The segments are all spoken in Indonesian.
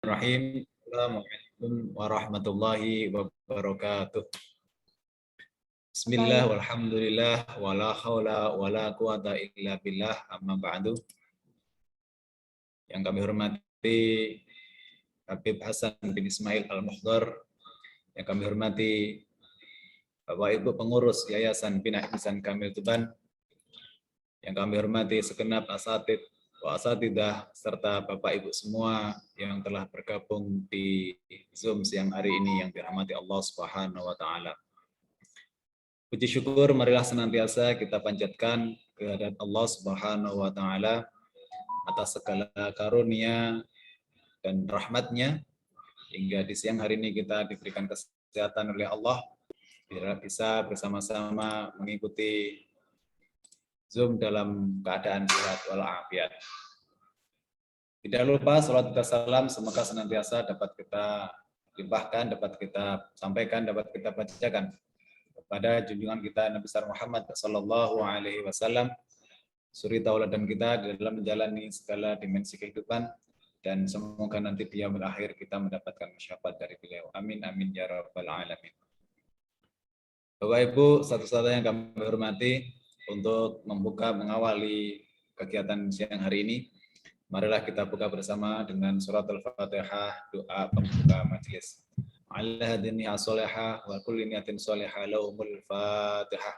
Bismillahirrahmanirrahim. Assalamualaikum warahmatullahi wabarakatuh. Bismillah walhamdulillah wala haula wala quwata illa billah amma ba'du. Yang kami hormati Habib Hasan bin Ismail Al-Muhdar, yang kami hormati Bapak Ibu pengurus Yayasan Bina Ihsan Kamil Tuban, yang kami hormati segenap asatid wa asatidah serta Bapak Ibu semua yang telah bergabung di Zoom siang hari ini yang dirahmati Allah Subhanahu wa taala. Puji syukur marilah senantiasa kita panjatkan kehadirat Allah Subhanahu wa taala atas segala karunia dan rahmatnya hingga di siang hari ini kita diberikan kesehatan oleh Allah, bisa bersama-sama mengikuti Zoom dalam keadaan sehat walafiat. Tidak lupa salat dan salam semoga senantiasa dapat kita limpahkan, dapat kita sampaikan, dapat kita bacakan kepada junjungan kita Nabi besar Muhammad sallallahu alaihi wasallam, suri tauladan kita dalam menjalani segala dimensi kehidupan, dan semoga nanti di yaumil akhir kita mendapatkan syafaat dari beliau. Amin amin ya rabbal alamin. Bapak Ibu, satu-satunya yang kami hormati, untuk mengawali kegiatan siang hari ini, marilah kita buka bersama dengan surat Al-Fatihah, doa pembuka majelis. Ala hadini as-solihah wa kulli niyatin solihah lahumul Fatihah.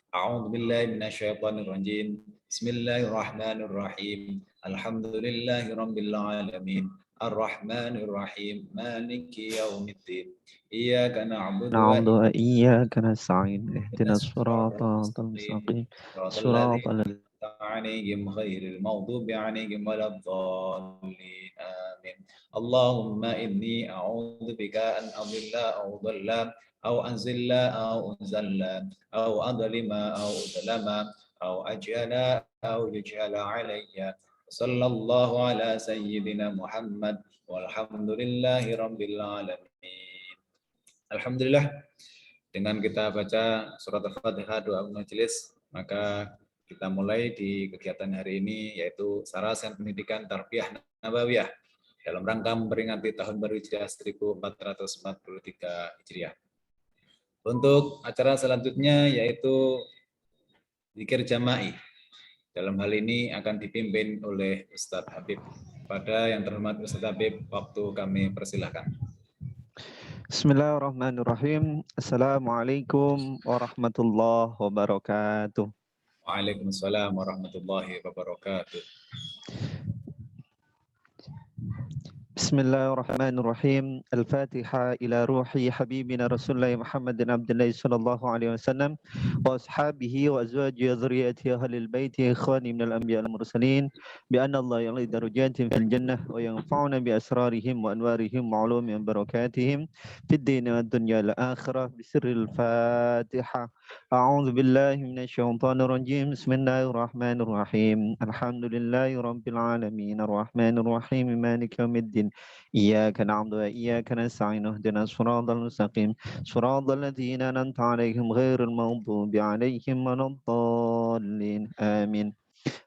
A'udzu billahi minasyaitonir rajim. Bismillahirrahmanirrahim. Alhamdulillahirabbil alamin. Ar-Rahmanir Rahim. Maliki yaumiddin. Iyyaka na'budu wa وإياك نستعين اهدنا ihdinas الصراط siratal mustaqim. المستقيم Siratal صراط ladzina alaihim ghairil maghdubi alaihim waladdallin. Amin. Allahumma inni a'udzu bika an adilla aw dhalla aw anzilla aw unzalla aw adlima aw udlama aw ajhala aw yujhala alayya. Sallallahu ala sayyidina Muhammad walhamdulillahi rabbil alamin. Alhamdulillah, dengan kita baca surat Al-Fatihah, doa majelis, maka kita mulai di kegiatan hari ini, yaitu Sarasen Pendidikan Tarbiyah Nabawiyah dalam rangka memperingati tahun baru Hijriah 1443 Hijriah. Untuk acara selanjutnya yaitu zikir jama'i. Dalam hal ini akan dipimpin oleh Ustadz Habib. Pada yang terhormat Ustadz Habib, waktu kami persilahkan. Bismillahirrahmanirrahim. Assalamualaikum warahmatullahi wabarakatuh. Waalaikumsalam warahmatullahi wabarakatuh. Bismillahirrahmanirrahim. Al-Fatihah ila ruhi habibina Rasulullah Muhammad bin Abdullah sallallahu alaihi wasallam wa ashabihi wa azwajihi wa dhurriyyatihi ahlil baiti ikhwani minal anbiya wal mursalin bi anna Allah ya'li darajatin fil jannah wa yanfa'una bi asrarihim wa anwarihim wa ulumi wa barakatihim fid din wad dunya wal akhirah bi sirril Fatihah. A'udzu billahi minasy syaithanir rajim. Bismillahirrahmanirrahim. Alhamdulillahi rabbil alamin arrahmanir rahim maliki yaumiddin. إياك نعبد وإياك نستعين اهدنا الصراط المستقيم صراط الذين أنعمت عليهم غير المغضوب عليهم ولا الضالين آمين.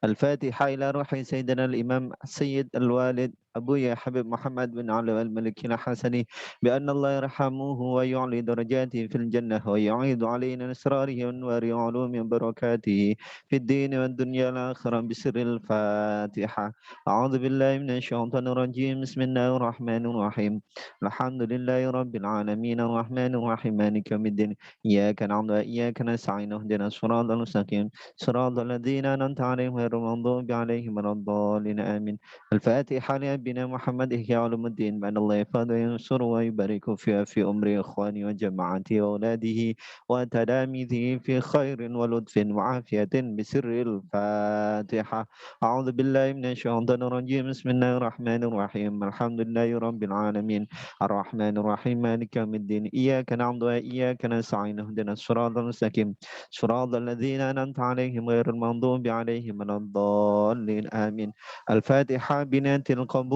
الفاتحة إلى روح سيدنا الإمام السيد الوالد أبويا حبيب محمد بن علي الملك الحسني بأن الله يرحمه ويعلي درجاته في الجنة ويعيد علينا أسراره وأنوار علوم وبركاته في الدين والدنيا الآخرة بسر الفاتحة. أعوذ بالله من الشيطان الرجيم. بسم الله الرحمن الرحيم. الحمد لله رب العالمين الرحمن الرحيم مالك يوم الدين إياك نعبد وإياك نستعين اهدنا الصراط المستقيم صراط الذين أنعمت عليهم غير المغضوب عليهم ولا الضالين آمين. الفاتحة لأبينا محمد إحياء علوم الدين بأن الله يفاد وينصر ويبارك في أمر إخواني وجماعتي وأولاده وتلاميذه في خير ولطف وعافية بسر الفاتحة. أعوذ بالله من الشيطان الرجيم. بسم الله الرحمن الرحيم. الحمد لله رب العالمين الرحمن الرحيم مالك يوم الدين إياك نعبد وإياك نستعين اهدنا الصراط المستقيم صراط الذين أنعمت عليهم غير المغضوب عليهم ولا الضالين آمين. الفاتحة بنية القبول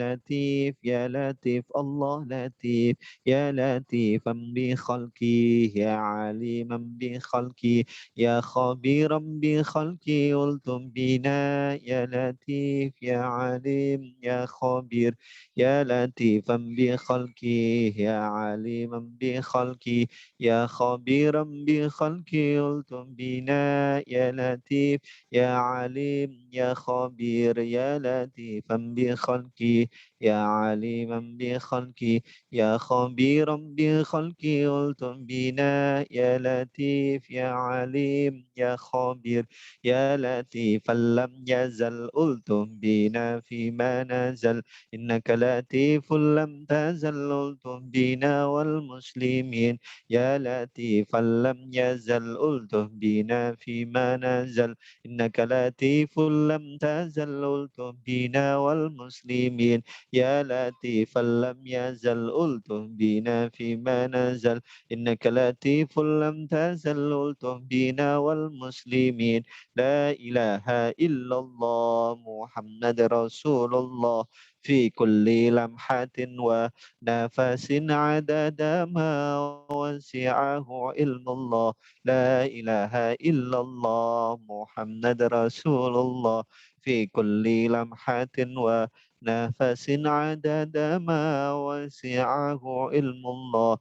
لطيف يا لطيف الله لطيف يا لطيفا بخلقي يا عليما بخلقي يا خبيرا بخلقي قلتم بنا يا لطيف يا عليم يا خبير يا لطيفا بخلقي يا عليما بخلقي يا خبيرا بخلقي قلتم بنا يا لطيف يا عليم يا خبير يا لطيفا بخلقي يا عليما بخلقي يا خبيرا بخلقي قلتم بنا يا لطيف يا عليم يا خبير يا لطيفا لم يزل قلتم بنا فيما نزل إنك لطيف لم تزل قلتم بنا والمسلمين يا لطيفا لم يزل قلتم بنا فيما نزل إنك لطيف لم تزل قلتم بنا والمسلمين يا لطيفا لم يزل قلتم بنا فيما نزل إنك لطيف لم تزل قلتم بنا والمسلمين لا إله إلا الله محمد رسول الله في كل لمحة ونفس عدد ما وسعه علم الله لا إله إلا الله محمد رسول الله في كل لمحة ونفس عدد ما وسعه علم الله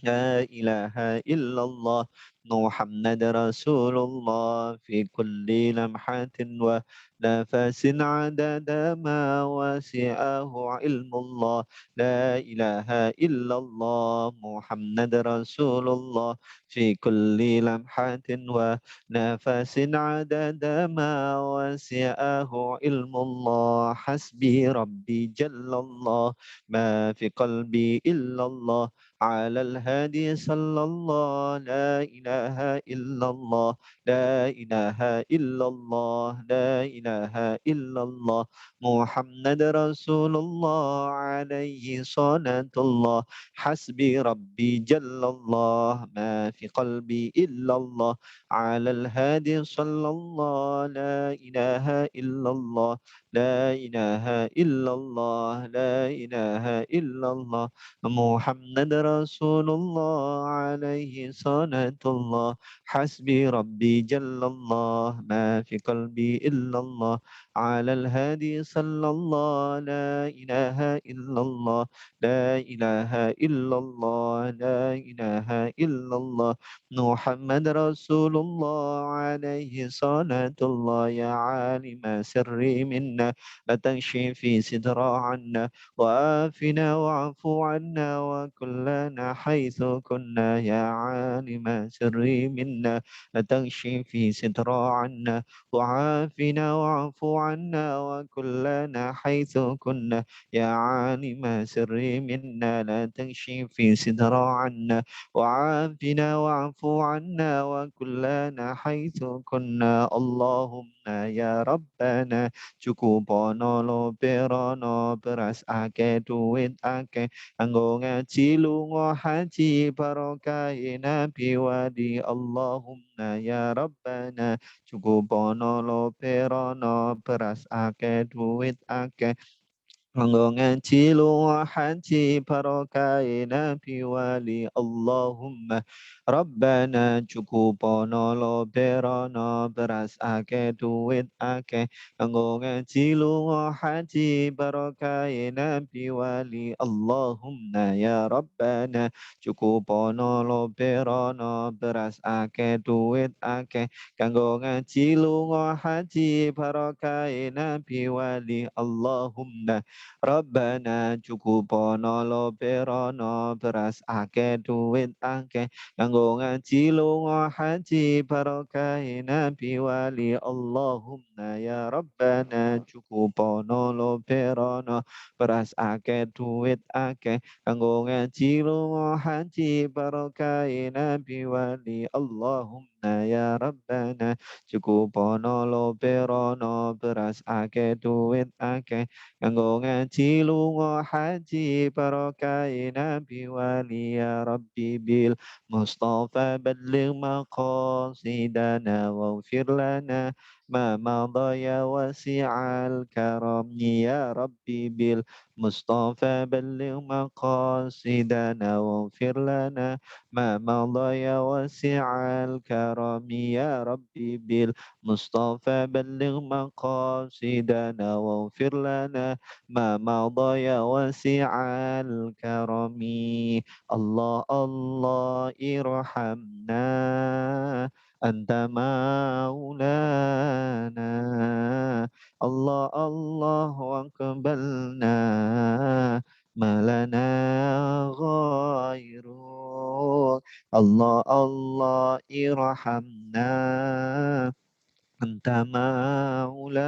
لا إله إلا الله محمد رسول الله في كل لمحة ونفس عدد ما وسعه علم الله لا إله إلا الله محمد رسول الله في كل لمحة ونفس عدد ما وسعه علم الله حسبي ربي جل الله ما في قلبي إلا الله على الهادي صلى الله لا إله إلا الله لا إله إلا الله لا إله إلا الله محمد رسول الله عليه صلاة الله حسبي ربي جل الله ما في قلبي إلا الله على الهادي صلى الله لا إله إلا الله لا إله إلا الله لا إله إلا الله محمد رسول الله عليه صلاة الله حسبي ربي جل الله ما في قلبي إلا الله على الهادي صلى الله لا إله إلا الله لا إله إلا الله لا إله إلا الله محمد رسول الله عليه صلاة الله يا عالم سري منا لا تكشفي ستر عنا وآفنا واعف عنا وكلنا حيث كنا يا عالم سري منا لا تكشفي ستر عنا وعافنا واعف عنا وكلنا حيث كنا يا عالم سري منا لا تكشفي ستر عنا وعافنا واعف عنا وكلنا حيث كنا اللهم يا ربنا cukupono loberono beras ake duit ake anggo ngaji lunga haji barokah nabi wadi Allahumma ya Rabbana cukupono loberono beras ake duit ake anggo ngaji lunga haji barokah nabi wali Allahumma Rabbana cukupono loberono beras ake duit ake anggo ngaji lunga haji barokah nabi wali Allahumma ya Rabbana cukupono loberono beras ake duit ake kanggo ngaji lunga haji barokah nabi wali Allahumma Rabbana cukupono loberono beras ake duit ake kanggo ngaji lunga haji barokah nabi wali Allahumma ya Rabbana cukupono loberono beras ake duit ake kanggo ngaji lunga haji barokah nabi wali Allahumma ya Rabbana cukupono loberono beras ake duit ake kanggo ngaji lunga haji barokah nabi wali ya rabbi bil mustafa balligh maqasidana waghfir lana ما مضى يا واسع الكرم يا ربي بالمصطفى بلغ مقاصدنا واغفر لنا ما مضى يا واسع الكرم يا ربي بالمصطفى بلغ مقاصدنا واغفر لنا ما مضى يا واسع الكرم الله الله ارحمنا أنت مولانا الله الله أقبلنا ما لنا غيرك الله الله ارحمنا أنت مولانا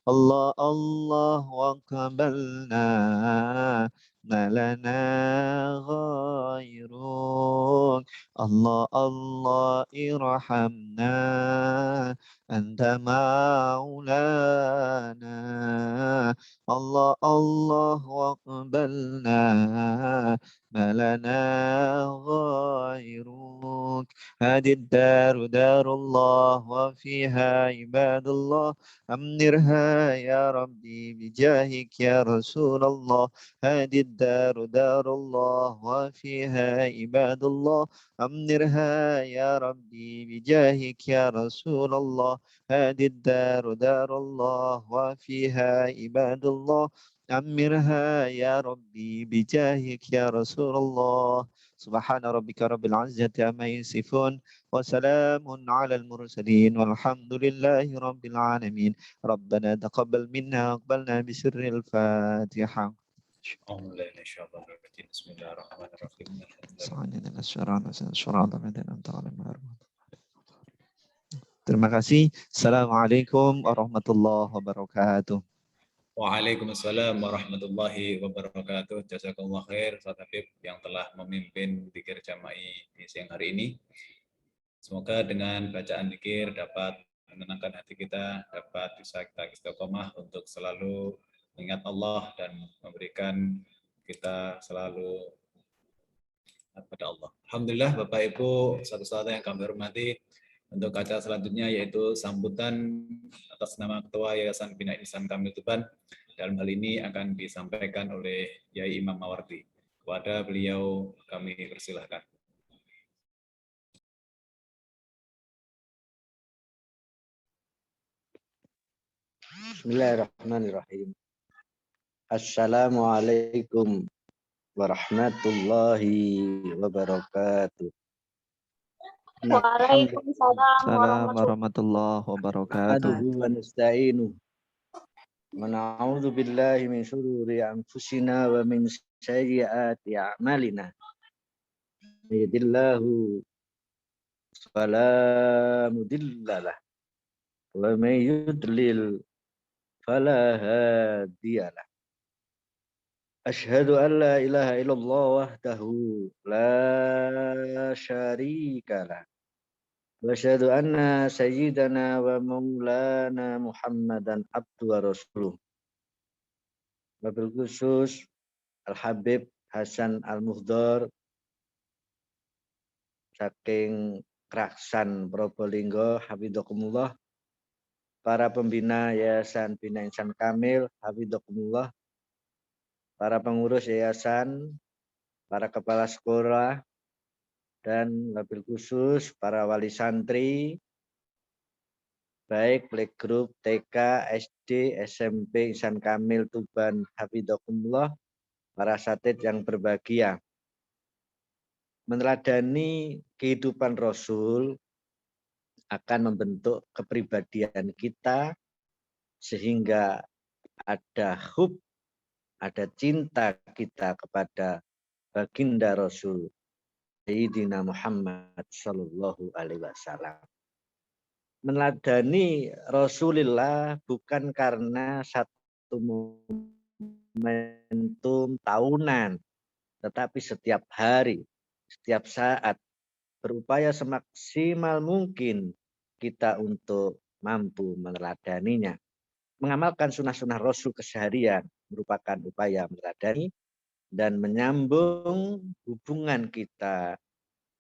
الله الله وقبلنا ما لنا غيرك الله الله ارحمنا أنت مولانا الله الله وقبلنا ما لنا غيرك هذه الدار دار الله وفيها عباد الله أمنرها يا ربي بجاهك يا رسول الله هذه الدار دار الله وفيها عباد الله أمنرها يا ربي بجاهك يا رسول الله هذه الدار دار الله وفيها عباد الله أمرها يا ربي بجاهك يا رسول الله سبحان ربك رب العزة عما يصفون وسلام على المرسلين والحمد لله رب العالمين ربنا تقبل منا وأقبلنا بسر الفاتحة بسم الله الرحمن الرحيم. Terima kasih. Assalamualaikum warahmatullahi wabarakatuh. Waalaikumsalam warahmatullahi wabarakatuh. Jazakallah khair Ustaz Habib yang telah memimpin dzikir jama'i di siang hari ini. Semoga dengan bacaan dzikir dapat menenangkan hati kita, dapat bisa kita istiqomah untuk selalu mengingat Allah dan memberikan kita selalu pada Allah. Alhamdulillah Bapak Ibu, satu-satu yang kami hormati, untuk acara selanjutnya yaitu sambutan atas nama Ketua Yayasan Bina Ihsan Kamil Tuban. Dalam hal ini akan disampaikan oleh Yai Imam Mawardi. Kepada beliau kami persilahkan. Bismillahirrahmanirrahim. Assalamualaikum warahmatullahi wabarakatuh. Waalaikumsalam warahmatullahi wabarakatuh. Wa nasta'inu. Wa na'udzu billahi min syururi anfusina wa min sayyiati a'malina. Yahdihillahu fala mudhillalah wa may yudlil fala hadiyalah. Asyhadu an la ilaha illallah wahdahu la syarikalah. Wa asyhadu anna sayyidana wa maulana Muhammadan abdu wa rasuluh. Wabil khusus Al-Habib Hasan Al-Muhdhar saking Kraksan Probolinggo, hafidhakumullah. Para pembina Yayasan Bina Ihsan Kamil, hafidhakumullah. Para pengurus yayasan, para kepala sekolah, dan wabil khusus para wali santri, baik playgroup TK, SD, SMP Ihsan Kamil Tuban, hafidhakumullah, para asatidz yang berbahagia. Meneladani kehidupan Rasul akan membentuk kepribadian kita sehingga ada hub, ada cinta kita kepada baginda Rasul Sayyidina Muhammad Sallallahu Alaihi Wasallam. Meneladani Rasulullah bukan karena satu momentum tahunan, tetapi setiap hari, setiap saat, berupaya semaksimal mungkin kita untuk mampu meneladaninya. Mengamalkan sunnah-sunnah Rasul keseharian merupakan upaya meneladani dan menyambung hubungan kita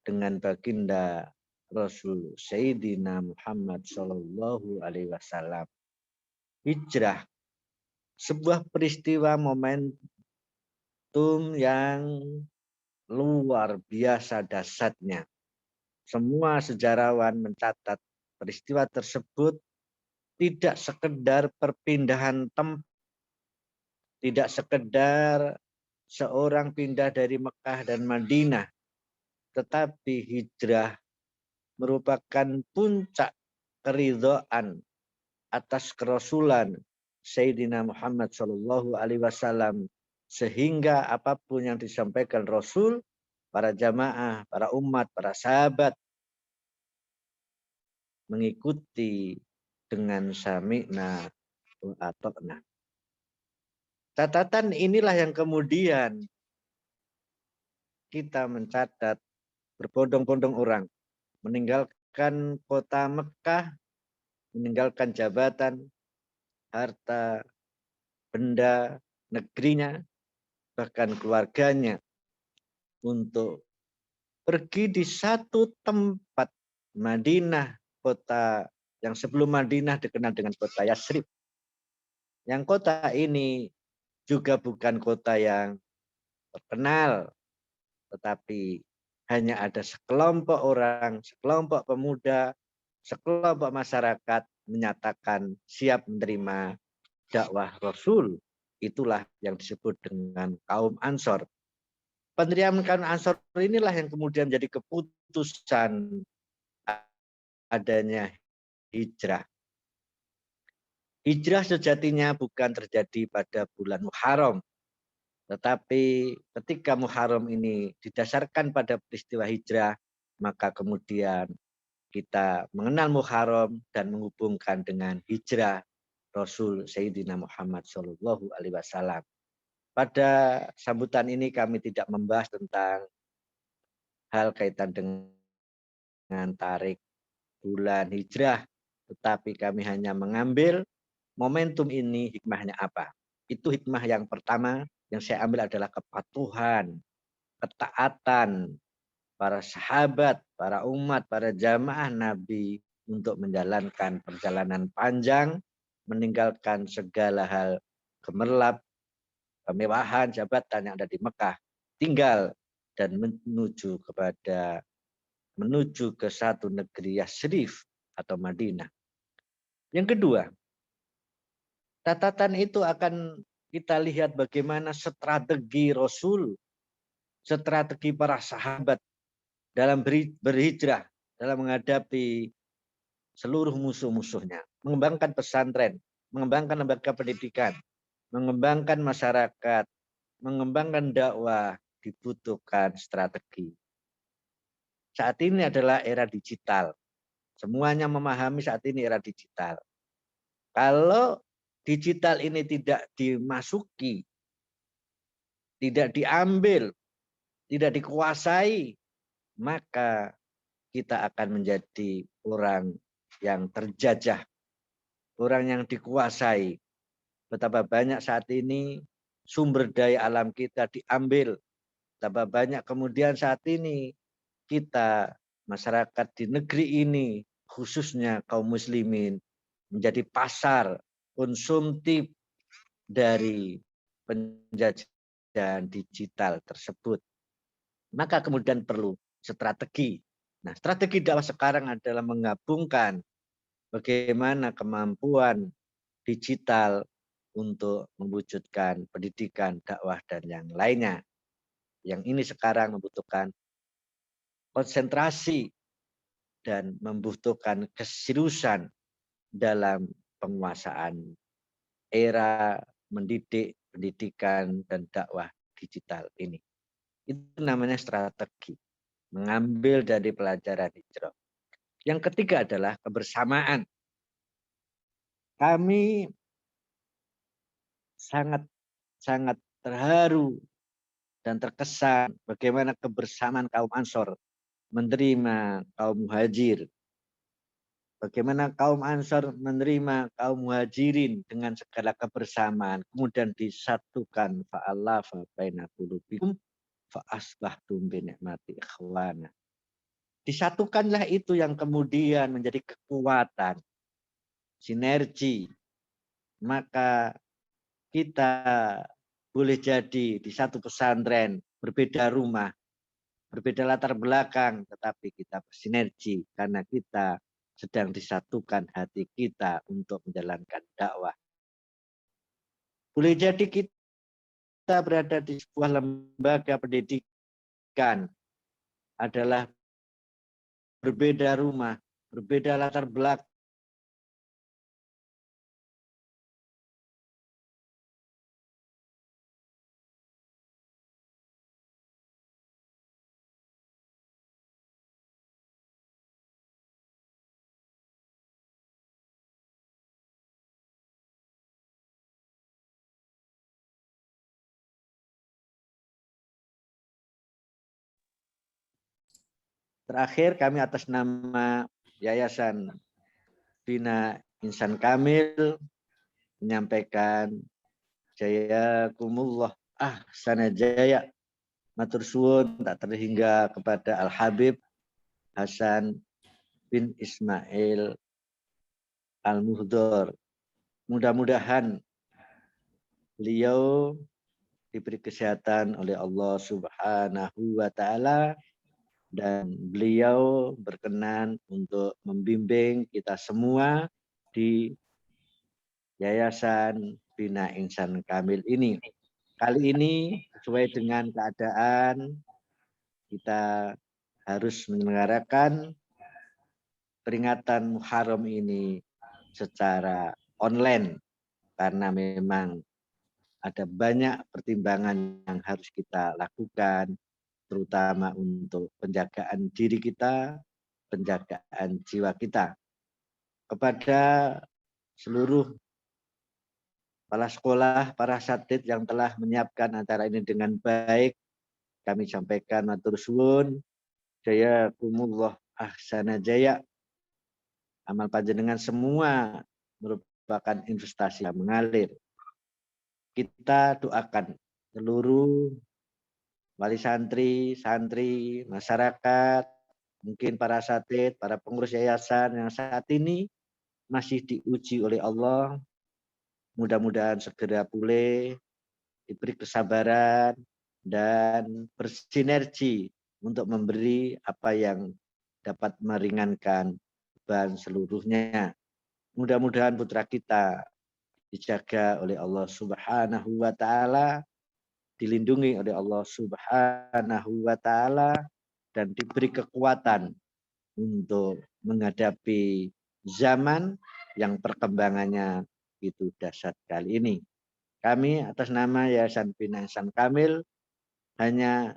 dengan baginda Rasul Sayyidina Muhammad Sallallahu Alaihi Wasallam. Hijrah, sebuah peristiwa momentum yang luar biasa dahsyatnya. Semua sejarawan mencatat peristiwa tersebut tidak sekedar perpindahan tempat, tidak sekedar seorang pindah dari Mekah dan Madinah, tetapi hijrah merupakan puncak keridhaan atas kerasulan Sayyidina Muhammad Shallallahu Alaihi Wasallam, sehingga apapun yang disampaikan Rasul, para jamaah, para umat, para sahabat mengikuti dengan sami'na wa ata'na. Catatan inilah yang kemudian kita mencatat berbondong-bondong orang meninggalkan kota Mekah, meninggalkan jabatan, harta, benda, negerinya, bahkan keluarganya untuk pergi di satu tempat, Madinah, kota yang sebelum Madinah dikenal dengan kota Yasrib. Yang kota ini juga bukan kota yang terkenal, tetapi hanya ada sekelompok orang, sekelompok pemuda, sekelompok masyarakat menyatakan siap menerima dakwah Rasul. Itulah yang disebut dengan kaum Ansor. Penerimaan kaum Ansor inilah yang kemudian menjadi keputusan adanya hijrah. Hijrah sejatinya bukan terjadi pada bulan Muharram, tetapi ketika Muharram ini didasarkan pada peristiwa hijrah, maka kemudian kita mengenal Muharram dan menghubungkan dengan hijrah Rasul Sayyidina Muhammad Shallallahu Alaihi Wasallam. Pada sambutan ini kami tidak membahas tentang hal kaitan dengan tarik bulan hijrah, tetapi kami hanya mengambil momentum ini hikmahnya apa. Itu hikmah yang pertama yang saya ambil adalah kepatuhan, ketaatan para sahabat, para umat, para jamaah Nabi untuk menjalankan perjalanan panjang, meninggalkan segala hal gemerlap, kemewahan, jabatan yang ada di Mekah, tinggal dan menuju ke satu negeri Yasrib atau Madinah. Yang kedua, catatan itu akan kita lihat bagaimana strategi Rasul, strategi para sahabat dalam berhijrah, dalam menghadapi seluruh musuh-musuhnya. Mengembangkan pesantren, mengembangkan lembaga pendidikan, mengembangkan masyarakat, mengembangkan dakwah, dibutuhkan strategi. Saat ini adalah era digital. Semuanya memahami saat ini era digital. Kalau digital ini tidak dimasuki, tidak diambil, tidak dikuasai, maka kita akan menjadi orang yang terjajah, orang yang dikuasai. Betapa banyak saat ini sumber daya alam kita diambil. Betapa banyak kemudian saat ini kita, masyarakat di negeri ini, khususnya kaum muslimin, menjadi pasar konsumtif dari penjajahan digital tersebut. Maka kemudian perlu strategi. Nah, strategi dakwah sekarang adalah menggabungkan bagaimana kemampuan digital untuk mewujudkan pendidikan, dakwah, dan yang lainnya. Yang ini sekarang membutuhkan konsentrasi dan membutuhkan keseriusan dalam penguasaan era mendidik, pendidikan, dan dakwah digital ini. Itu namanya strategi. Mengambil dari pelajaran hijrah. Yang ketiga adalah kebersamaan. Kami sangat terharu dan terkesan bagaimana kebersamaan kaum Ansor menerima kaum Muhajir. Bagaimana kaum Ansor menerima kaum Muhajirin dengan segala kebersamaan. Kemudian disatukan fa'alafa baina qulubikum fa asbahtum bi ni'mati ikhwana. disatukanlah itu yang kemudian menjadi kekuatan, sinergi. Maka kita boleh jadi di satu pesantren, berbeda rumah, berbeda latar belakang, tetapi kita bersinergi karena kita sedang disatukan hati kita untuk menjalankan dakwah. Boleh jadi kita berada di sebuah lembaga pendidikan adalah berbeda rumah, berbeda latar belakang. Terakhir kami atas nama Yayasan Bina Insan Kamil menyampaikan jazakumullah ahsana jaya, matur suwun tak terhingga kepada Al Habib Hasan bin Ismail Al Muhdhar. Mudah-mudahan beliau diberi kesehatan oleh Allah Subhanahu wa taala dan beliau berkenan untuk membimbing kita semua di Yayasan Bina Insan Kamil ini. Kali ini sesuai dengan keadaan kita harus menyelenggarakan peringatan Muharram ini secara online karena memang ada banyak pertimbangan yang harus kita lakukan, terutama untuk penjagaan diri kita, penjagaan jiwa kita. Kepada seluruh kepala sekolah, para asatidz yang telah menyiapkan acara ini dengan baik, kami sampaikan matur suwun, jazakumullah ahsana jaya. Amal panjenengan semua merupakan investasi yang mengalir. Kita doakan seluruh wali santri, santri, masyarakat, mungkin para asatidz, para pengurus yayasan yang saat ini masih diuji oleh Allah, mudah-mudahan segera pulih, diberi kesabaran, dan bersinergi untuk memberi apa yang dapat meringankan beban seluruhnya. Mudah-mudahan putra kita dijaga oleh Allah Subhanahu wa taala, dilindungi oleh Allah Subhanahu wa taala, dan diberi kekuatan untuk menghadapi zaman yang perkembangannya itu dahsyat kali ini. Kami atas nama Yayasan Bina Insan Kamil hanya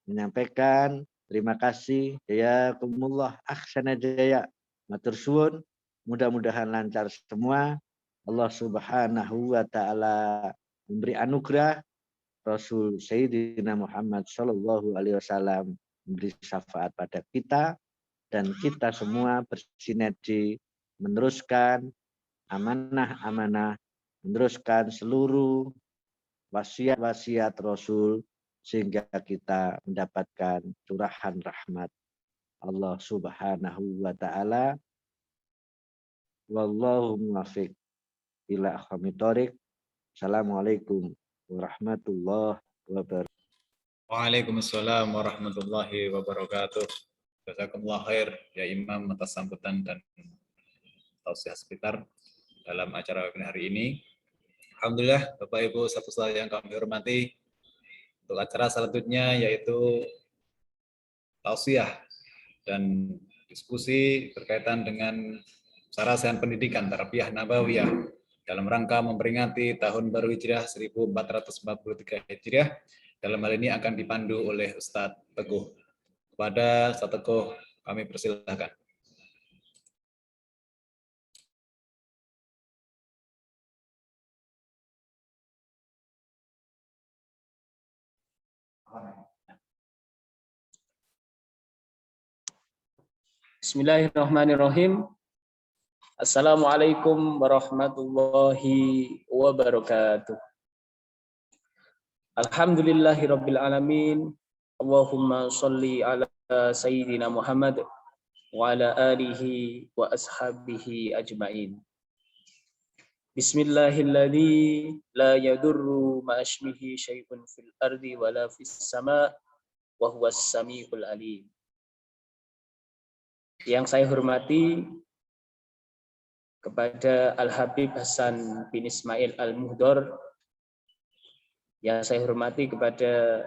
menyampaikan terima kasih, jazakumullah ahsana jaya, matur suwun, mudah-mudahan lancar semua. Allah Subhanahu wa taala memberi anugerah, Rasul Sayyidina Muhammad Shallallahu alaihi wasallam memberi syafaat pada kita, dan kita semua bersinergi meneruskan amanah-amanah, meneruskan seluruh wasiat-wasiat Rasul sehingga kita mendapatkan curahan rahmat Allah Subhanahu wa taala. Wallahu muwaffiq ila aqwamit thoriq. Assalamualaikum warahmatullahi wabarakatuh. Waalaikumsalam warahmatullahi wabarakatuh. Jazakumullah khair ya Imam atas sambutan dan tausiah sekitar dalam acara webinar hari ini. Alhamdulillah Bapak Ibu sahabat yang kami hormati, untuk acara selanjutnya yaitu tausiah dan diskusi berkaitan dengan sarasan pendidikan tarbiyah nabawiyah dalam rangka memperingati tahun baru Hijriah 1443 Hijriah. Dalam hal ini akan dipandu oleh Ustadz Teguh. Kepada Ustadz Teguh kami persilahkan. Bismillahirrahmanirrahim. Assalamualaikum warahmatullahi wabarakatuh. Alhamdulillahirabbil alamin. Allahumma sholli ala Sayyidina Muhammad wa ala alihi wa ashabihi ajma'in. Bismillahilladzi la yadurru ma'asmihi syai'un fil ardi wa la fis sama' wa huwas samiul alim. Yang saya hormati kepada Al-Habib Hasan bin Ismail Al-Muhdor, yang saya hormati kepada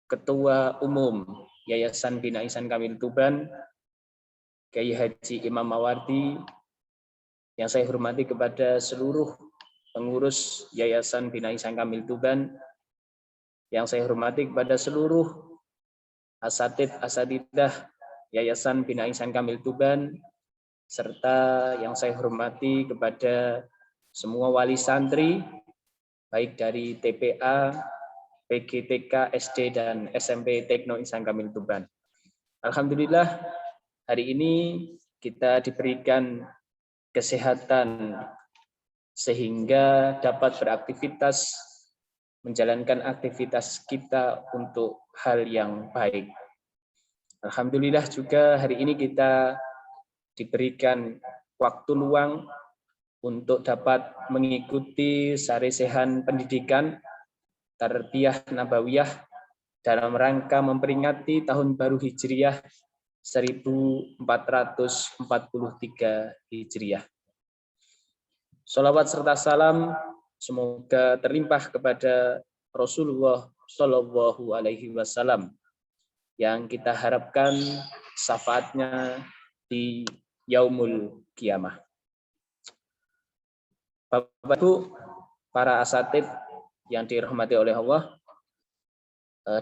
Ketua Umum Yayasan Bina Ihsan Kamil Tuban, Kiai Haji Imam Mawardi, yang saya hormati kepada seluruh pengurus Yayasan Bina Ihsan Kamil Tuban, yang saya hormati kepada seluruh asatidah Yayasan Bina Ihsan Kamil Tuban, serta yang saya hormati kepada semua wali santri, baik dari TPA, PGTK, SD, dan SMP Tekno Ihsan Kamil Tuban. Alhamdulillah, hari ini kita diberikan kesehatan sehingga dapat beraktivitas, menjalankan aktivitas kita untuk hal yang baik. Alhamdulillah juga hari ini kita diberikan waktu luang untuk dapat mengikuti sarisehan pendidikan Tarbiyah Nabawiyah dalam rangka memperingati Tahun Baru Hijriah 1443 Hijriah. Sholawat serta salam semoga terlimpah kepada Rasulullah Shallallahu Alaihi Wasallam yang kita harapkan syafaatnya di Yaumul Qiyamah. Bapak Ibu, para asatid yang dirahmati oleh Allah,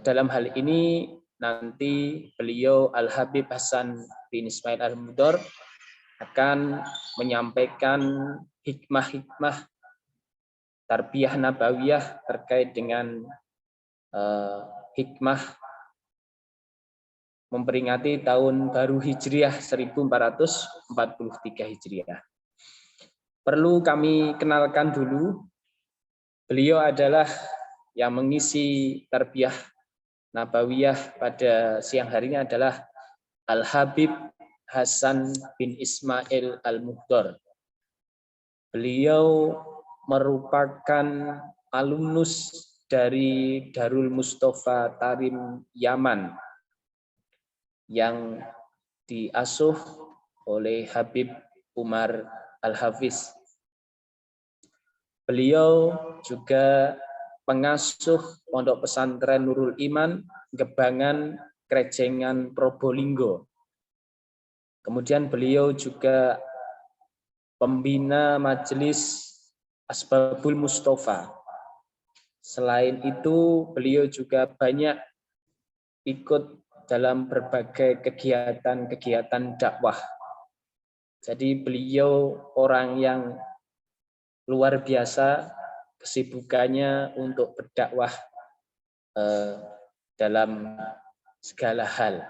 dalam hal ini nanti beliau Al-Habib Hasan bin Ismail Al-Muhdor akan menyampaikan hikmah-hikmah tarbiyah nabawiyah terkait dengan hikmah memperingati Tahun Baru Hijriah 1443 Hijriah. Perlu kami kenalkan dulu, beliau adalah yang mengisi tarbiyah nabawiyah pada siang hari ini adalah Al-Habib Hasan bin Ismail Al-Muhdor. Beliau merupakan alumnus dari Darul Mustafa Tarim Yaman yang diasuh oleh Habib Umar Al-Hafiz. Beliau juga pengasuh Pondok Pesantren Nurul Iman, Gebangan, Krejengan, Probolinggo. Kemudian beliau juga pembina Majelis Asbabul Mustafa. Selain itu, beliau juga banyak ikut dalam berbagai kegiatan-kegiatan dakwah. Jadi beliau orang yang luar biasa kesibukannya untuk berdakwah dalam segala hal.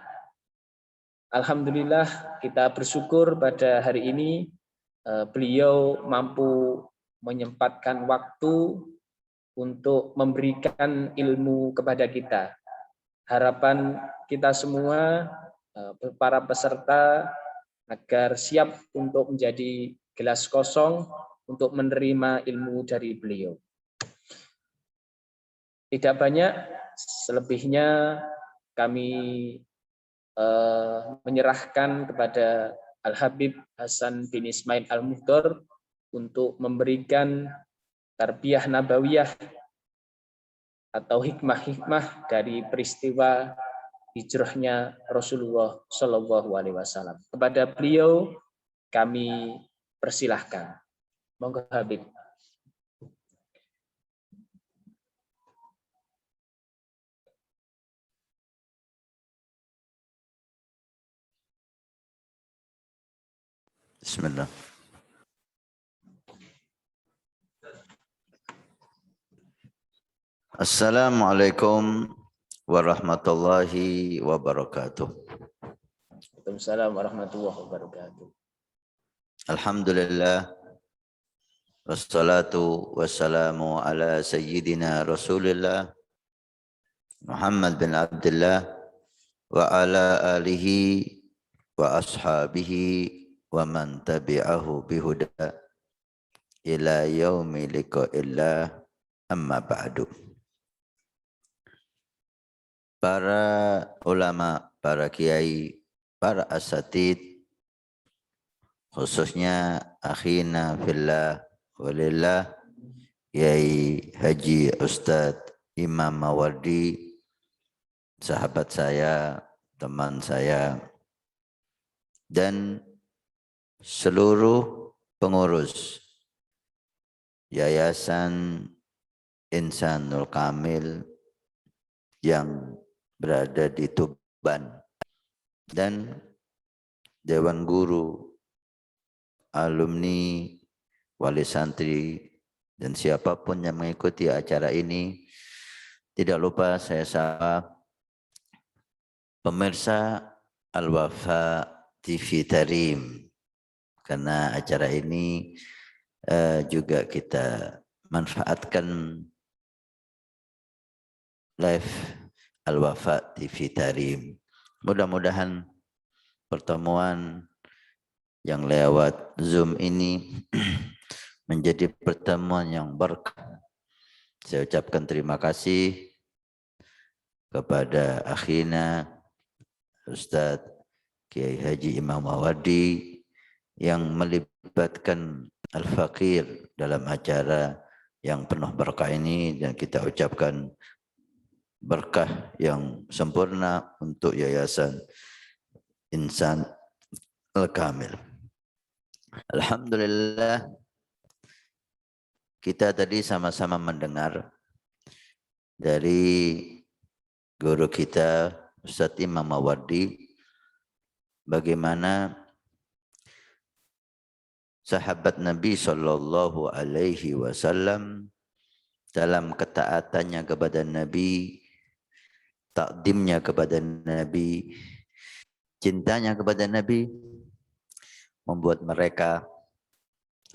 Alhamdulillah kita bersyukur pada hari ini beliau mampu menyempatkan waktu untuk memberikan ilmu kepada kita. Harapan kita semua, para peserta, agar siap untuk menjadi gelas kosong untuk menerima ilmu dari beliau. Tidak banyak, selebihnya kami menyerahkan kepada Al-Habib Hasan bin Ismail Al-Muhdor untuk memberikan tarbiyah nabawiyah atau hikmah-hikmah dari peristiwa hijrahnya Rasulullah Shallallahu Alaihi Wasallam. Kepada beliau kami persilahkan. Monggo Habib. Bismillah. Assalamualaikum warahmatullahi wabarakatuh. Waalaikumsalam warahmatullahi wabarakatuh. Alhamdulillah. Wassalatu wassalamu ala sayyidina Rasulillah Muhammad bin Abdullah wa ala alihi wa ashabihi wa man tabi'ahu bihuda ila yaumi liqa'illah, amma ba'du. Para ulama, para kiai, para asatid, khususnya akhina fillah walillah, Kiai Haji Ustadz Imam Mawardi, sahabat saya, teman saya, dan seluruh pengurus Yayasan Insanul Kamil yang berada di Tuban, dan Dewan Guru, alumni, wali santri, dan siapapun yang mengikuti acara ini. Tidak lupa saya sapa pemirsa Al-Wafa TV Tarim, karena acara ini juga kita manfaatkan live Al-Wafa TV Tarim. Mudah-mudahan pertemuan yang lewat Zoom ini menjadi pertemuan yang berkah. Saya ucapkan terima kasih kepada akhina Ustadz Kiai Haji Imam Mawardi yang melibatkan Al-Faqir dalam acara yang penuh berkah ini, dan kita ucapkan berkah yang sempurna untuk Yayasan Insan Al-Kamil. Alhamdulillah, kita tadi sama-sama mendengar dari guru kita Ustadz Imam Mawardi bagaimana sahabat Nabi Shallallahu Alaihi Wasallam dalam ketaatannya kepada Nabi, takdimnya kepada Nabi, cintanya kepada Nabi, membuat mereka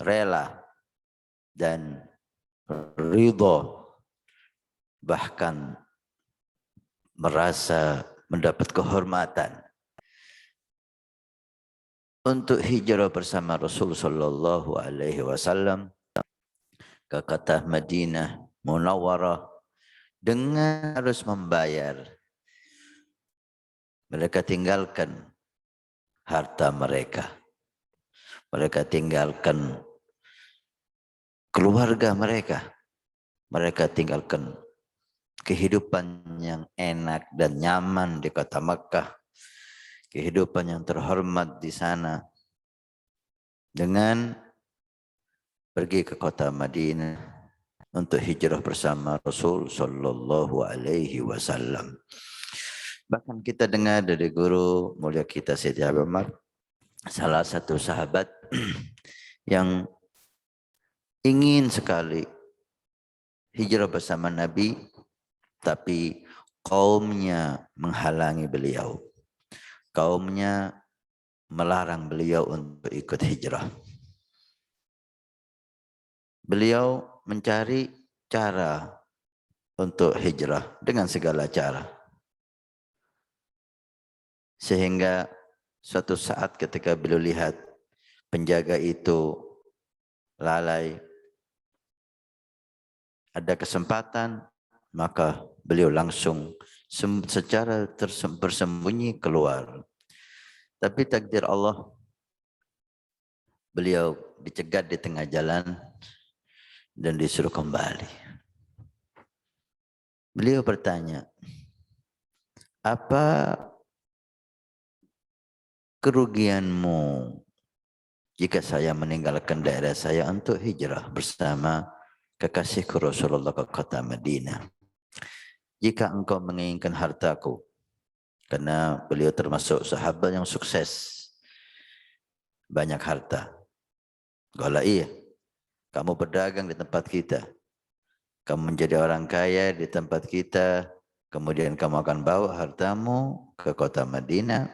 rela dan ridho, bahkan merasa mendapat kehormatan untuk hijrah bersama Rasul Sallallahu Alaihi Wasallam ke kota Madinah Munawwarah dengan harus membayar. Mereka tinggalkan harta mereka, mereka tinggalkan keluarga mereka, mereka tinggalkan kehidupan yang enak dan nyaman di kota Makkah, kehidupan yang terhormat di sana, dengan pergi ke kota Madinah untuk hijrah bersama Rasul Sallallahu Alaihi Wasallam. Bahkan kita dengar dari guru mulia kita Sayyidi Habib Umar, salah satu sahabat yang ingin sekali hijrah bersama Nabi, tapi kaumnya menghalangi beliau. Kaumnya melarang beliau untuk ikut hijrah. Beliau mencari cara untuk hijrah dengan segala cara. Sehingga suatu saat ketika beliau lihat penjaga itu lalai, ada kesempatan, maka beliau langsung secara bersembunyi keluar. Tapi takdir Allah, beliau dicegat di tengah jalan dan disuruh kembali. Beliau bertanya, apa kerugianmu jika saya meninggalkan daerah saya untuk hijrah bersama kekasihku Rasulullah ke kota Madinah? Jika engkau menginginkan hartaku, karena beliau termasuk sahabat yang sukses, banyak harta. Kalau iya, kamu berdagang di tempat kita, kamu menjadi orang kaya di tempat kita, kemudian kamu akan bawa hartamu ke kota Madinah.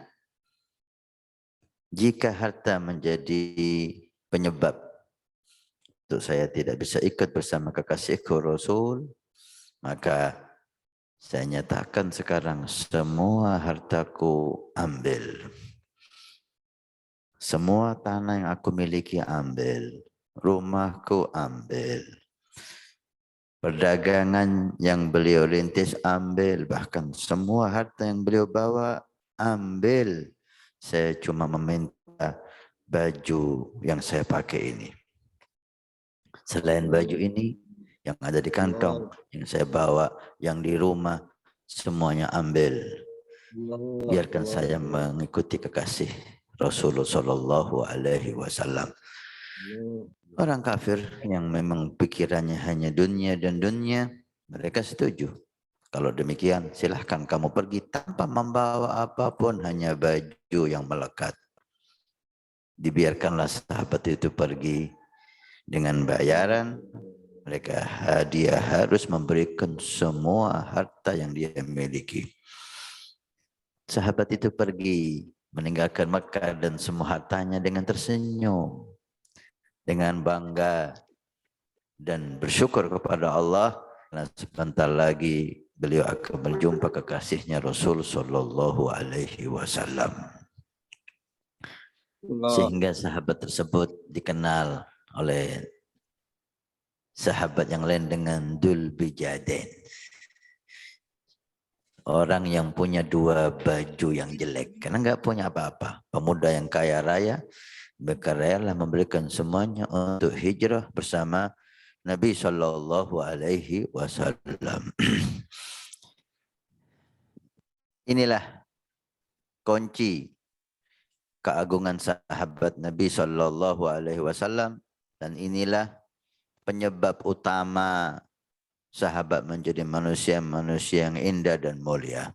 Jika harta menjadi penyebab untuk saya tidak bisa ikut bersama kekasihku Rasul, maka saya nyatakan sekarang semua hartaku ambil. Semua tanah yang aku miliki ambil. Rumahku ambil. Perdagangan yang beliau rintis ambil. Bahkan semua harta yang beliau bawa ambil. Saya cuma meminta baju yang saya pakai ini. Selain baju ini, yang ada di kantong, yang saya bawa, yang di rumah, semuanya ambil. Biarkan saya mengikuti kekasih Rasulullah Shallallahu Alaihi Wasallam. Orang kafir yang memang pikirannya hanya dunia dan dunia, mereka setuju. Kalau demikian, silahkan kamu pergi tanpa membawa apapun, hanya baju yang melekat. Dibiarkanlah sahabat itu pergi dengan bayaran. Mereka dia harus memberikan semua harta yang dia miliki. Sahabat itu pergi meninggalkan Mekah dan semua hartanya dengan tersenyum, dengan bangga dan bersyukur kepada Allah. Karena sebentar lagi beliau akan berjumpa kekasihnya Rasul Sallallahu Alaihi Wasallam. Sehingga sahabat tersebut dikenal oleh sahabat yang lain dengan Dzul Bijadain. Orang yang punya dua baju yang jelek. Karena enggak punya apa-apa. Pemuda yang kaya raya. Berkaryalah memberikan semuanya untuk hijrah bersama Nabi Sallallahu Alaihi Wasallam. Inilah kunci keagungan sahabat Nabi Sallallahu Alaihi Wasallam. Dan inilah penyebab utama sahabat menjadi manusia yang indah dan mulia.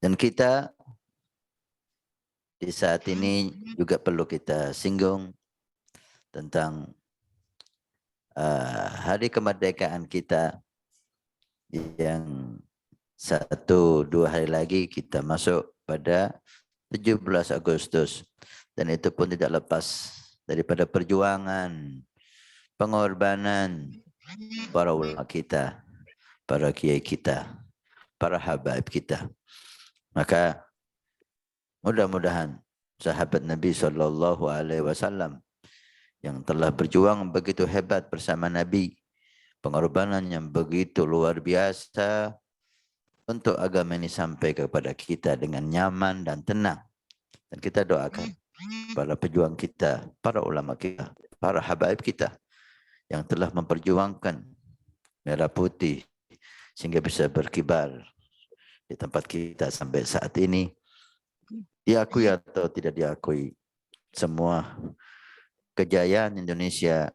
Dan kita di saat ini juga perlu kita singgung tentang hari kemerdekaan kita yang 1-2 hari lagi kita masuk pada 17 Agustus. Dan itu pun tidak lepas daripada perjuangan, pengorbanan para ulama kita, para kiai kita, para habaib kita. Maka mudah-mudahan sahabat Nabi Sallallahu Alaihi Wasallam yang telah berjuang begitu hebat bersama Nabi, pengorbanan yang begitu luar biasa untuk agama ini sampai kepada kita dengan nyaman dan tenang. Dan kita doakan para pejuang kita, para ulama kita, para habaib kita yang telah memperjuangkan merah putih sehingga bisa berkibar di tempat kita sampai saat ini. Diakui atau tidak diakui, semua kejayaan Indonesia,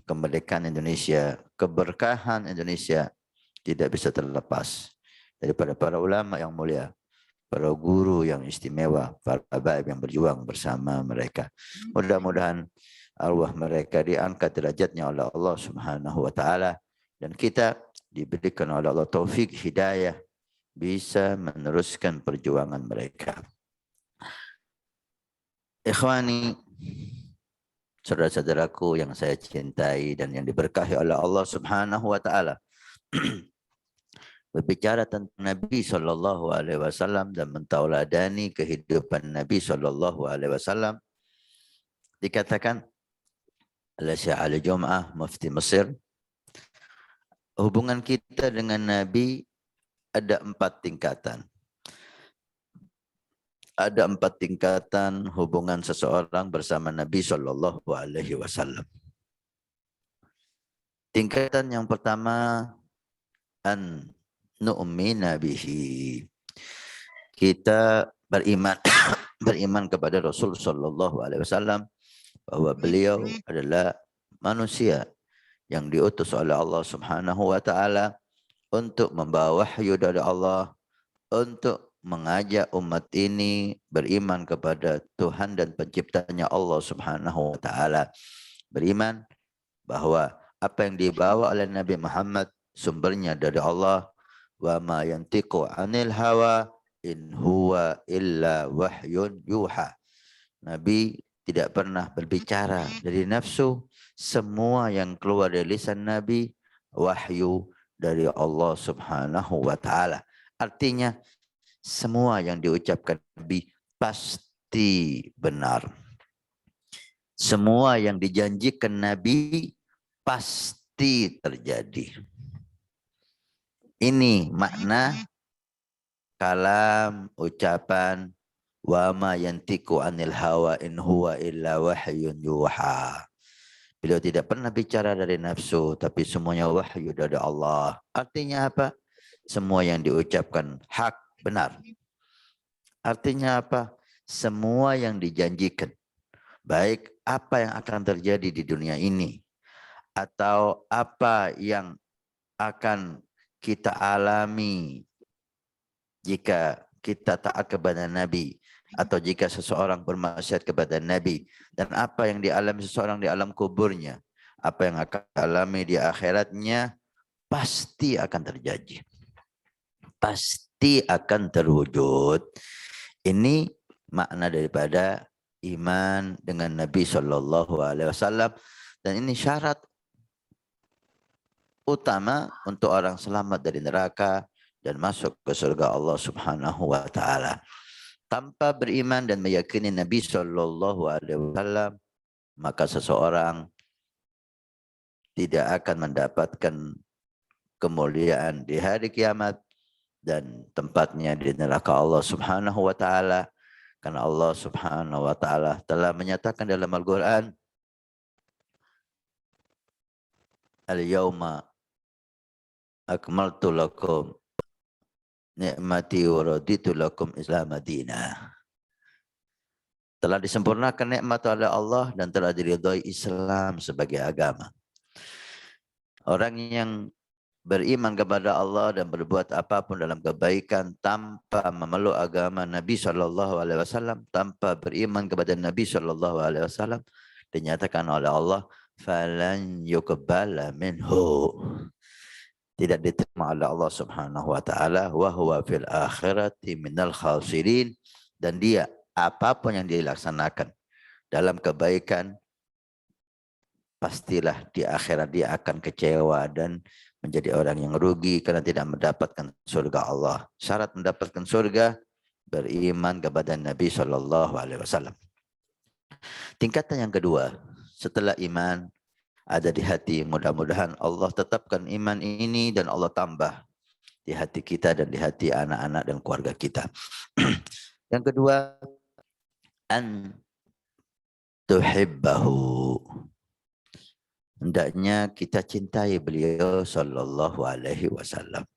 kemerdekaan Indonesia, keberkahan Indonesia tidak bisa terlepas daripada para ulama yang mulia, para guru yang istimewa, para habaib yang berjuang bersama mereka. Mudah-mudahan arwah mereka diangkat derajatnya oleh Allah Subhanahu wa taala dan kita diberikan oleh Allah taufik hidayah bisa meneruskan perjuangan mereka. Ikhwani, saudara-saudaraku yang saya cintai dan yang diberkahi oleh Allah Subhanahu wa taala. Berbicara tentang Nabi Sallallahu Alaihi Wasallam dan mentauladani kehidupan Nabi Sallallahu Alaihi Wasallam, dikatakan oleh Syekh Ali Jum'ah Mufti Mesir, hubungan kita dengan Nabi ada 4 tingkatan. Ada 4 tingkatan hubungan seseorang bersama Nabi Sallallahu Alaihi Wasallam. Tingkatan yang pertama, an nu'mina bihi. Kita beriman beriman kepada Rasul Sallallahu Alaihi Wasallam bahwa beliau adalah manusia yang diutus oleh Allah Subhanahu wa taala untuk membawa wahyu dari Allah, untuk mengajak umat ini beriman kepada Tuhan dan penciptanya Allah Subhanahu wa taala. Beriman bahwa apa yang dibawa oleh Nabi Muhammad sumbernya dari Allah. Wa ma yantiqu 'anil hawa in huwa illa wahyun yuha. Nabi tidak pernah berbicara dari nafsu. Semua yang keluar dari lisan Nabi wahyu dari Allah Subhanahu wa taala. Artinya semua yang diucapkan Nabi pasti benar. Semua yang dijanjikan Nabi pasti terjadi. Ini makna kalam, ucapan, wa ma yantiqu anil hawa in huwa illa wahyun yuha. Beliau tidak pernah bicara dari nafsu, tapi semuanya wahyu dari Allah. Artinya apa? Semua yang diucapkan hak, benar. Artinya apa? Semua yang dijanjikan, baik apa yang akan terjadi di dunia ini, atau apa yang akan kita alami jika kita taat kepada Nabi, atau jika seseorang bermaksiat kepada Nabi, dan apa yang dialami seseorang di alam kuburnya, apa yang akan alami di akhiratnya, pasti akan terjadi, pasti akan terwujud. Ini makna daripada iman dengan Nabi SAW, dan ini syarat utama untuk orang selamat dari neraka dan masuk ke surga Allah Subhanahu wa taala. Tanpa beriman dan meyakini Nabi SAW, maka seseorang tidak akan mendapatkan kemuliaan di hari kiamat dan tempatnya di neraka Allah Subhanahu wa taala. Karena Allah Subhanahu wa taala telah menyatakan dalam Al-Qur'an, "Al-yauma akmaltu lakum nikmati wa raditu lakum Islam madinah." Telah disempurnakan nikmat oleh Allah dan telah diridhoi Islam sebagai agama. Orang yang beriman kepada Allah dan berbuat apapun dalam kebaikan tanpa memeluk agama Nabi SAW, tanpa beriman kepada Nabi SAW, dinyatakan oleh Allah, falan yuqbala minhu, tidak diterima oleh Allah Subhanahu wa taala, wa huwa fil akhirati minal khasirin, dan dia apapun yang dilaksanakan dalam kebaikan pastilah di akhirat dia akan kecewa dan menjadi orang yang rugi karena tidak mendapatkan surga Allah. Syarat mendapatkan surga beriman kepada Nabi SAW. Tingkatan yang kedua, setelah iman ada di hati, mudah-mudahan Allah tetapkan iman ini dan Allah tambah di hati kita dan di hati anak-anak dan keluarga kita. Yang kedua, an tuhibbahu, hendaknya kita cintai beliau sallallahu alaihi wasallam.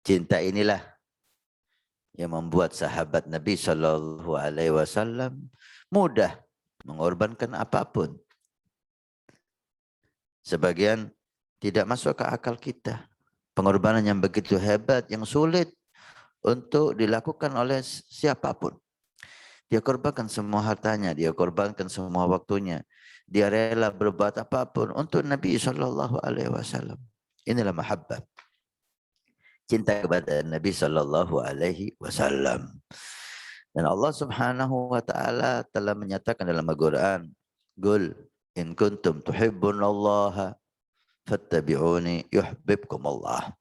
Cinta inilah yang membuat sahabat Nabi sallallahu alaihi wasallam mudah mengorbankan apapun. Sebagian tidak masuk ke akal kita. Pengorbanan yang begitu hebat, yang sulit untuk dilakukan oleh siapapun. Dia korbankan semua hartanya, dia korbankan semua waktunya. Dia rela berbuat apapun untuk Nabi SAW. Inilah mahabbah. Cinta kepada Nabi SAW. Dan Allah Subhanahu wa taala telah menyatakan dalam Al-Qur'an, "Qul in kuntum tuhibbunallaha fattabi'uni yuhibbukumullah."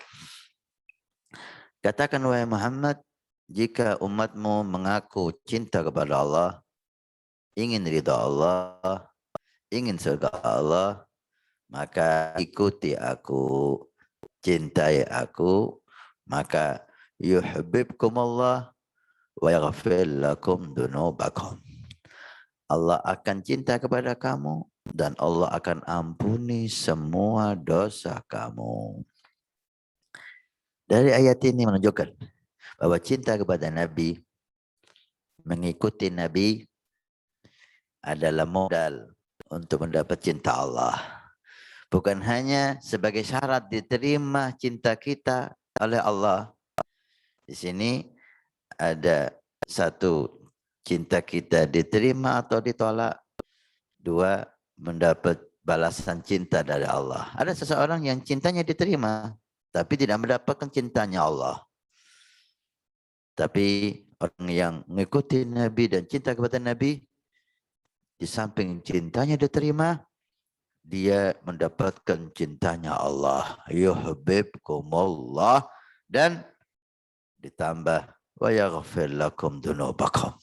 Katakan wahai Muhammad, jika umatmu mengaku cinta kepada Allah, ingin ridha Allah, ingin surga Allah, maka ikuti aku, cintai aku, maka yuhibbukumullah wa yaghfir lakum dunubakum. Allah akan cinta kepada kamu dan Allah akan ampuni semua dosa kamu. Dari ayat ini menunjukkan bahwa cinta kepada Nabi, mengikuti Nabi adalah modal untuk mendapat cinta Allah. Bukan hanya sebagai syarat diterima cinta kita oleh Allah. Di sini ada satu, cinta kita diterima atau ditolak. Dua, mendapat balasan cinta dari Allah. Ada seseorang yang cintanya diterima, tapi tidak mendapatkan cintanya Allah. Tapi Orang yang mengikuti Nabi dan cinta kepada Nabi, di samping cintanya diterima, dia mendapatkan cintanya Allah. Yuhibbukumullah, dan ditambah wa yaghfir lakum dunubakum.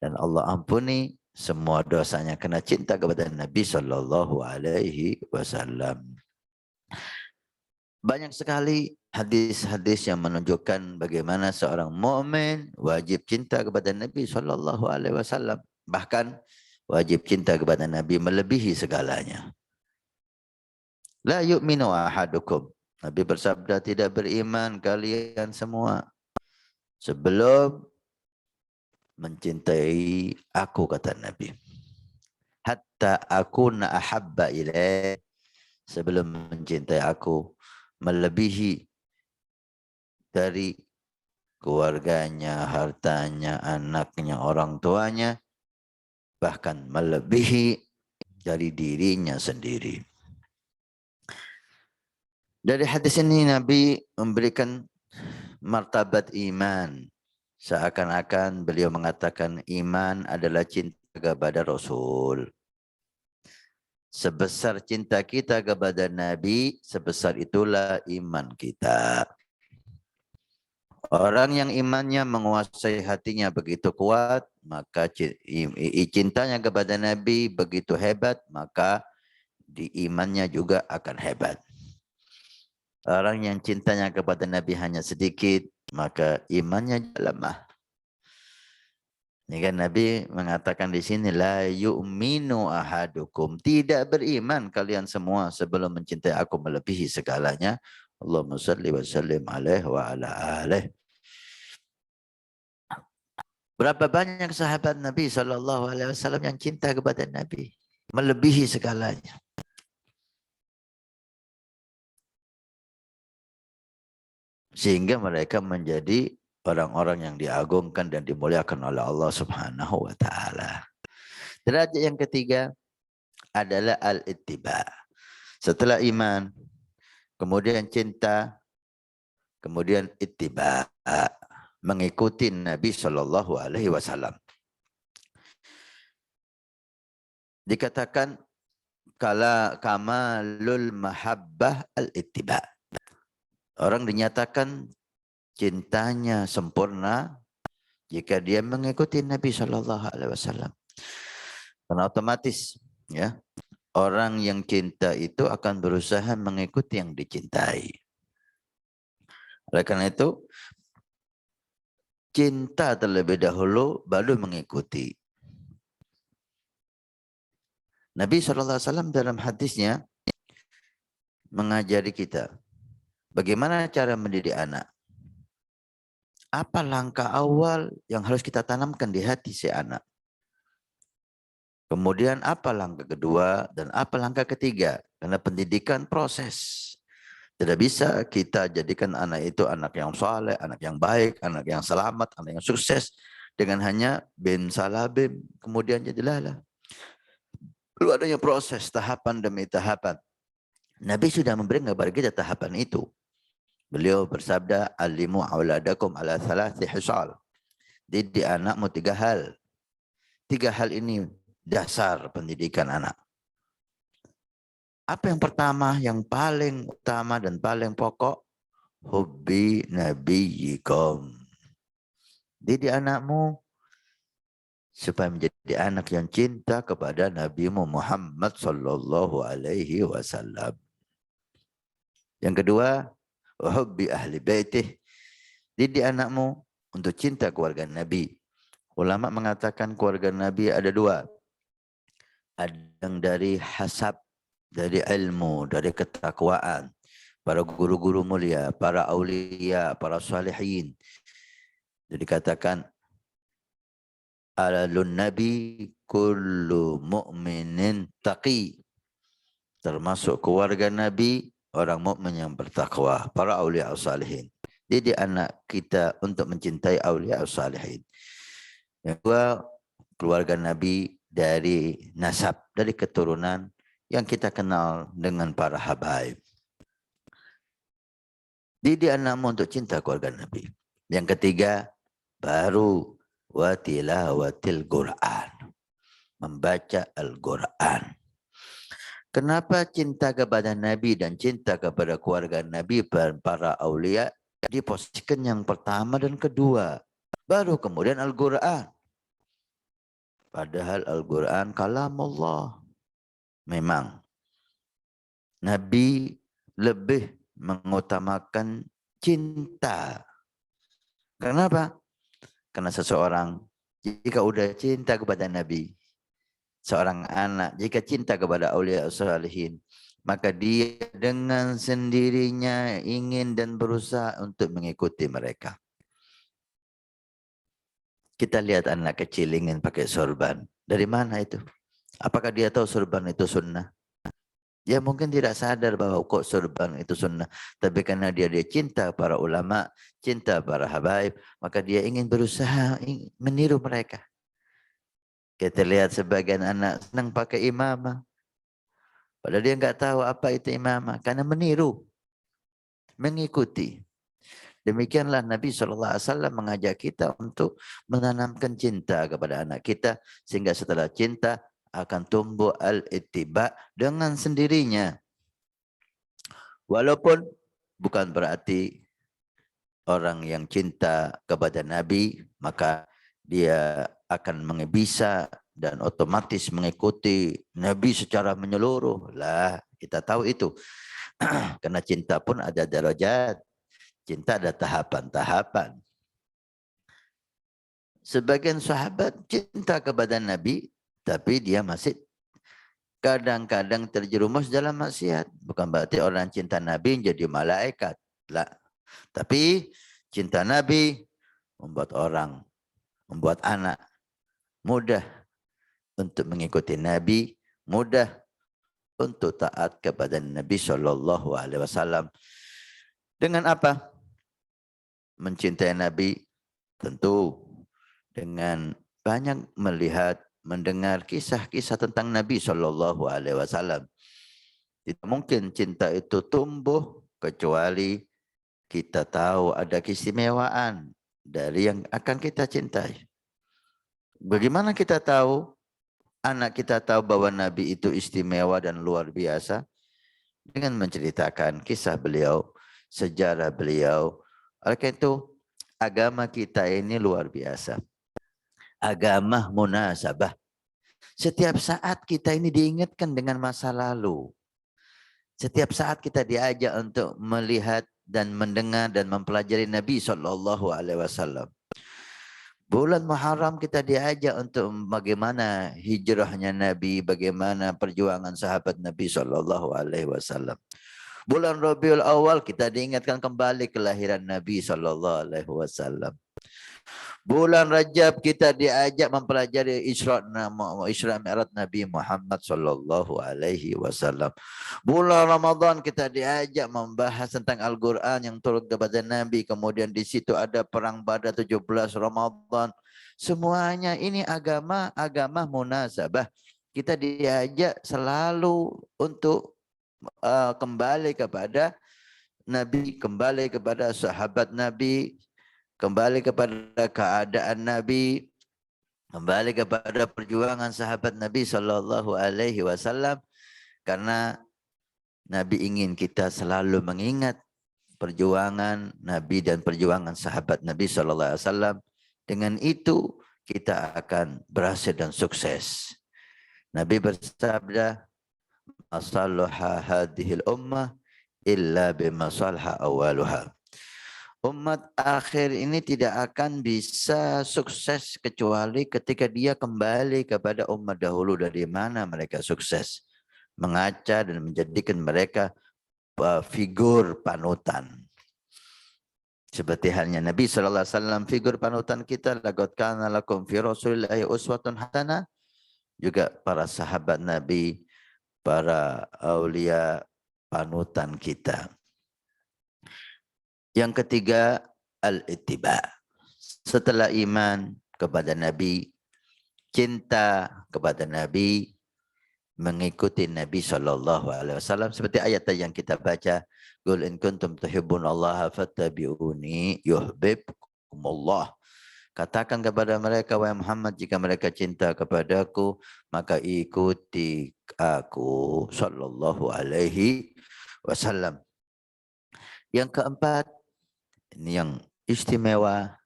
Dan Allah ampuni semua dosanya karena cinta kepada Nabi Sallallahu Alaihi Wasallam. Banyak sekali hadis-hadis yang menunjukkan bagaimana seorang mukmin wajib cinta kepada Nabi Sallallahu Alaihi Wasallam. Bahkan wajib cinta kepada Nabi melebihi segalanya. La yu'minu ahadukum. Nabi bersabda, tidak beriman kalian semua sebelum mencintai aku, kata Nabi. Hatta akuna ahabba ilaih, sebelum mencintai aku melebihi dari keluarganya, hartanya, anaknya, orang tuanya, bahkan melebihi dari dirinya sendiri. Dari hadis ini Nabi memberikan martabat iman. Seakan-akan beliau mengatakan iman adalah cinta kepada Rasul. Sebesar cinta kita kepada Nabi, sebesar itulah iman kita. Orang yang imannya menguasai hatinya begitu kuat, maka cintanya kepada Nabi begitu hebat, maka di imannya juga akan hebat. Orang yang cintanya kepada Nabi hanya sedikit, maka imannya lemah. Ini kan Nabi mengatakan di sini, la yu'minu ahadukum, tidak beriman kalian semua sebelum mencintai aku melebihi segalanya. Allahumma salli wa sallim alaihi wa ala alihi. Berapa banyak sahabat Nabi SAW yang cinta kepada Nabi melebihi segalanya. Sehingga mereka menjadi orang-orang yang diagungkan dan dimuliakan oleh Allah Subhanahu wa taala. Derajat yang ketiga adalah al-ittiba. Setelah iman, kemudian cinta, kemudian ittiba, mengikuti Nabi Shallallahu Alaihi Wasallam. Dikatakan kala kamalul mahabbah al-ittiba. Orang dinyatakan cintanya sempurna jika dia mengikuti Nabi Shallallahu Alaihi Wasallam. Karena otomatis, ya, orang yang cinta itu akan berusaha mengikuti yang dicintai. Oleh karena itu, cinta terlebih dahulu, baru mengikuti. Nabi SAW dalam hadisnya mengajari kita bagaimana cara mendidik anak. Apa langkah awal yang harus kita tanamkan di hati si anak? Kemudian apa langkah kedua dan apa langkah ketiga? Karena pendidikan proses. Tidak bisa kita jadikan anak itu anak yang saleh, anak yang baik, anak yang selamat, anak yang sukses dengan hanya bin salabim kemudian jadi lala. Perlu adanya proses tahapan demi tahapan. Nabi sudah memberi kepada kita tahapan itu. Beliau bersabda, alimu auladakum ala thalathi hisal. Didik anakmu 3 hal. 3 hal ini dasar pendidikan anak. Apa yang pertama, yang paling utama dan paling pokok? Hubbi nabiyyikum. Didik anakmu supaya menjadi anak yang cinta kepada Nabi Muhammad sallallahu alaihi wasallam. Yang kedua, hubbi ahli baitih. Didik anakmu untuk cinta keluarga Nabi. Ulama mengatakan keluarga Nabi ada 2. Ada yang dari hasab, dari ilmu, dari ketakwaan. Para guru-guru mulia, para aulia, para salihin. Jadi katakan, alun Nabi kullu mu'minin taqi. Termasuk keluarga Nabi, orang mukmin yang bertakwa, para aulia salihin. Didik anak kita untuk mencintai aulia salihin. Yang kedua, keluarga Nabi dari nasab, dari keturunan yang kita kenal dengan para habaib. Didik anakmu untuk cinta keluarga Nabi. Yang ketiga, baru wa tilawatil Quran, membaca Al-Quran. Kenapa cinta kepada Nabi dan cinta kepada keluarga Nabi dan para aulia diposisikan yang pertama dan kedua, baru kemudian Al-Quran. Padahal Al-Quran kalam Allah. Memang Nabi lebih mengutamakan cinta. Kenapa? Karena seseorang jika udah cinta kepada Nabi, seorang anak jika cinta kepada aulia salihin, maka dia dengan sendirinya ingin dan berusaha untuk mengikuti mereka. Kita lihat anak kecil ingin pakai sorban. Dari mana itu? Apakah dia tahu sorban itu sunnah? Dia mungkin tidak sadar bahwa kok sorban itu sunnah. Tapi karena dia cinta para ulama, cinta para habaib, maka dia ingin berusaha meniru mereka. Kita lihat sebagian anak senang pakai imamah. Padahal dia nggak tahu apa itu imamah. Karena meniru, mengikuti. Demikianlah Nabi SAW mengajak kita untuk menanamkan cinta kepada anak kita. Sehingga setelah cinta akan tumbuh al-ittiba dengan sendirinya. Walaupun bukan berarti orang yang cinta kepada Nabi, maka dia akan bisa dan otomatis mengikuti Nabi secara menyeluruh. Lah, kita tahu itu. Karena cinta pun ada derajat. Cinta ada tahapan-tahapan. Sebagian sahabat cinta kepada Nabi, tapi dia masih kadang-kadang terjerumus dalam maksiat. Bukan berarti orang cinta Nabi jadi malaikat. Lah. Tapi cinta Nabi membuat orang, membuat anak mudah untuk mengikuti Nabi, mudah untuk taat kepada Nabi SAW. Dengan apa? Mencintai Nabi tentu dengan banyak melihat, mendengar kisah-kisah tentang Nabi SAW. Tidak mungkin cinta itu tumbuh kecuali kita tahu ada keistimewaan dari yang akan kita cintai. Bagaimana kita tahu? Anak kita tahu bahwa Nabi itu istimewa dan luar biasa dengan menceritakan kisah beliau, sejarah beliau. Oleh karena itu, agama kita ini luar biasa. Agama munasabah. Setiap saat kita ini diingatkan dengan masa lalu. Setiap saat kita diajak untuk melihat dan mendengar dan mempelajari Nabi SAW. Bulan Muharram kita diajak untuk bagaimana hijrahnya Nabi, bagaimana perjuangan sahabat Nabi SAW. Bulan Rabiul Awal kita diingatkan kembali kelahiran Nabi SAW. Bulan Rajab kita diajak mempelajari Isra Mi'raj Nabi Muhammad SAW. Bulan Ramadan kita diajak membahas tentang Al-Quran yang turun kepada Nabi. Kemudian di situ ada perang Badar 17 Ramadan. Semuanya ini agama munasabah. Kita diajak selalu untuk kembali kepada Nabi, kembali kepada sahabat Nabi, kembali kepada keadaan Nabi, kembali kepada perjuangan sahabat Nabi SAW, karena Nabi ingin kita selalu mengingat perjuangan Nabi dan perjuangan sahabat Nabi SAW. Dengan itu kita akan berhasil dan sukses. Nabi bersabda, "Masallaha hadhil ummah illa bimasalha awaluha." Umat akhir ini tidak akan bisa sukses kecuali ketika dia kembali kepada umat dahulu dari mana mereka sukses. Mengaca dan menjadikan mereka figur panutan. Seperti halnya Nabi SAW, figur panutan kita, laqad kana lakum fi rasulillahi uswatun hasanah. Juga para sahabat Nabi, para aulia, panutan kita. Yang ketiga, al-ittiba. Setelah iman kepada Nabi, cinta kepada Nabi, mengikuti Nabi SAW. Seperti ayat yang kita baca, Qul in kuntum tuhibbunallaha fattabi'uni yuhibbukumullah. Katakan kepada mereka, wahai Muhammad, jika mereka cinta kepadaku, maka ikuti aku, sallallahu alaihi wasallam. Yang keempat, ini yang istimewa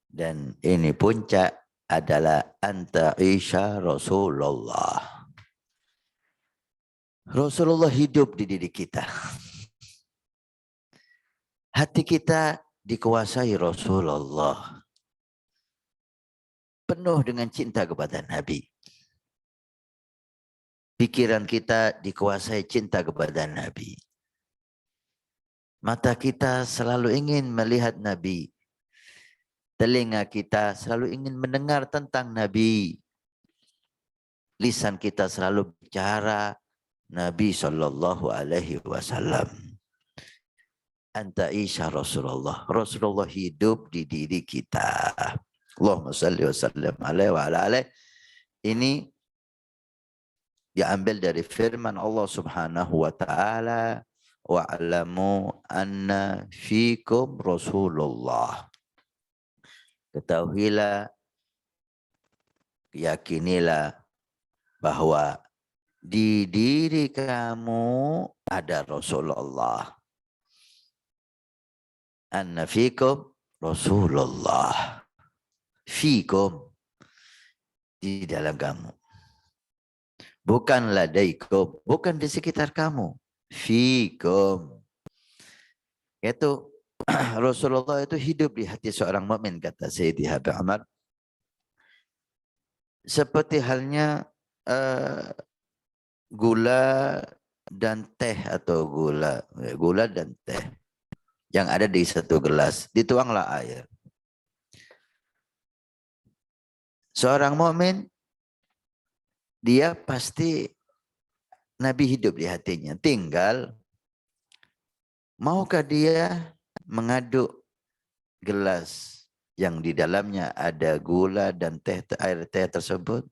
dan ini puncak, adalah anta Isya Rasulullah. Rasulullah hidup di diri kita. Hati kita dikuasai Rasulullah. Penuh dengan cinta kepada Nabi. Pikiran kita dikuasai cinta kepada Nabi. Mata kita selalu ingin melihat Nabi. Telinga kita selalu ingin mendengar tentang Nabi. Lisan kita selalu bicara Nabi sallallahu alaihi wasallam. Anta Isya Rasulullah. Rasulullah hidup di diri kita. Allahumma salli wa sallim alaihi wa ala alaihi. Ini diambil dari firman Allah Subhanahu wa taala, wa'lamu anna fikum Rasulullah. Ketahuilah, yakinilah bahwa di diri kamu ada Rasulullah. Anna fikum Rasulullah. Fikum, di dalam kamu. Bukan ladaikum, bukan di sekitar kamu. Fikum. Itu Rasulullah itu hidup di hati seorang mukmin, kata Sayyidi Habib Umar. Seperti halnya gula dan teh, atau gula dan teh yang ada di satu gelas, dituanglah air. Seorang mukmin, dia pasti Nabi hidup di hatinya. Tinggal maukah dia mengaduk gelas yang di dalamnya ada gula dan air teh tersebut.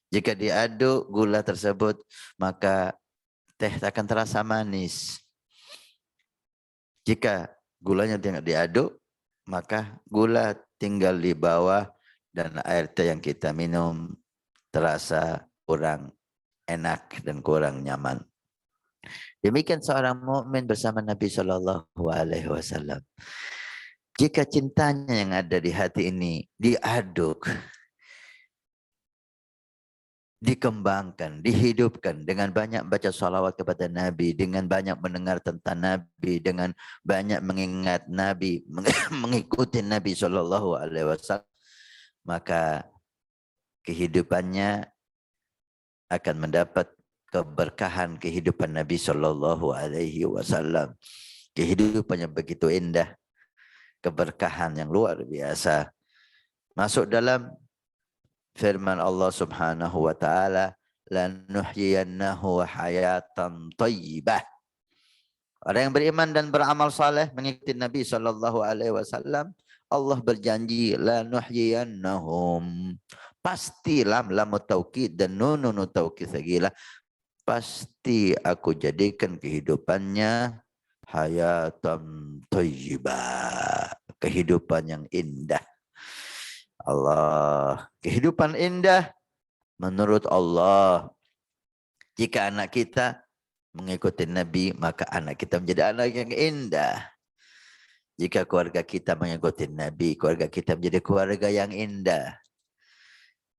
Jika diaduk gula tersebut, maka teh akan terasa manis. Jika gulanya tidak diaduk, maka gula tinggal di bawah dan air teh yang kita minum terasa kurang enak dan kurang nyaman. Demikian seorang mukmin bersama Nabi Shallallahu Alaihi Wasallam. Jika cintanya yang ada di hati ini diaduk, dikembangkan, dihidupkan dengan banyak baca salawat kepada Nabi, dengan banyak mendengar tentang Nabi, dengan banyak mengingat Nabi, mengikuti Nabi Shallallahu Alaihi Wasallam, maka kehidupannya akan mendapat keberkahan kehidupan Nabi Shallallahu Alaihi Wasallam. Kehidupannya begitu indah, keberkahan yang luar biasa. Masuk dalam firman Allah Subhanahu wa taala, lanuhyiyannahu hayatan thayyibah. Orang yang beriman dan beramal saleh mengikuti Nabi Shallallahu Alaihi Wasallam, Allah berjanji lanuhyiyannahum, pasti lam taukid dan nun taukid sagilah, pasti aku jadikan kehidupannya hayatan thayyibah, kehidupan yang indah. Allah, kehidupan indah menurut Allah. Jika anak kita mengikuti Nabi, maka anak kita menjadi anak yang indah. Jika keluarga kita mengikuti Nabi, keluarga kita menjadi keluarga yang indah.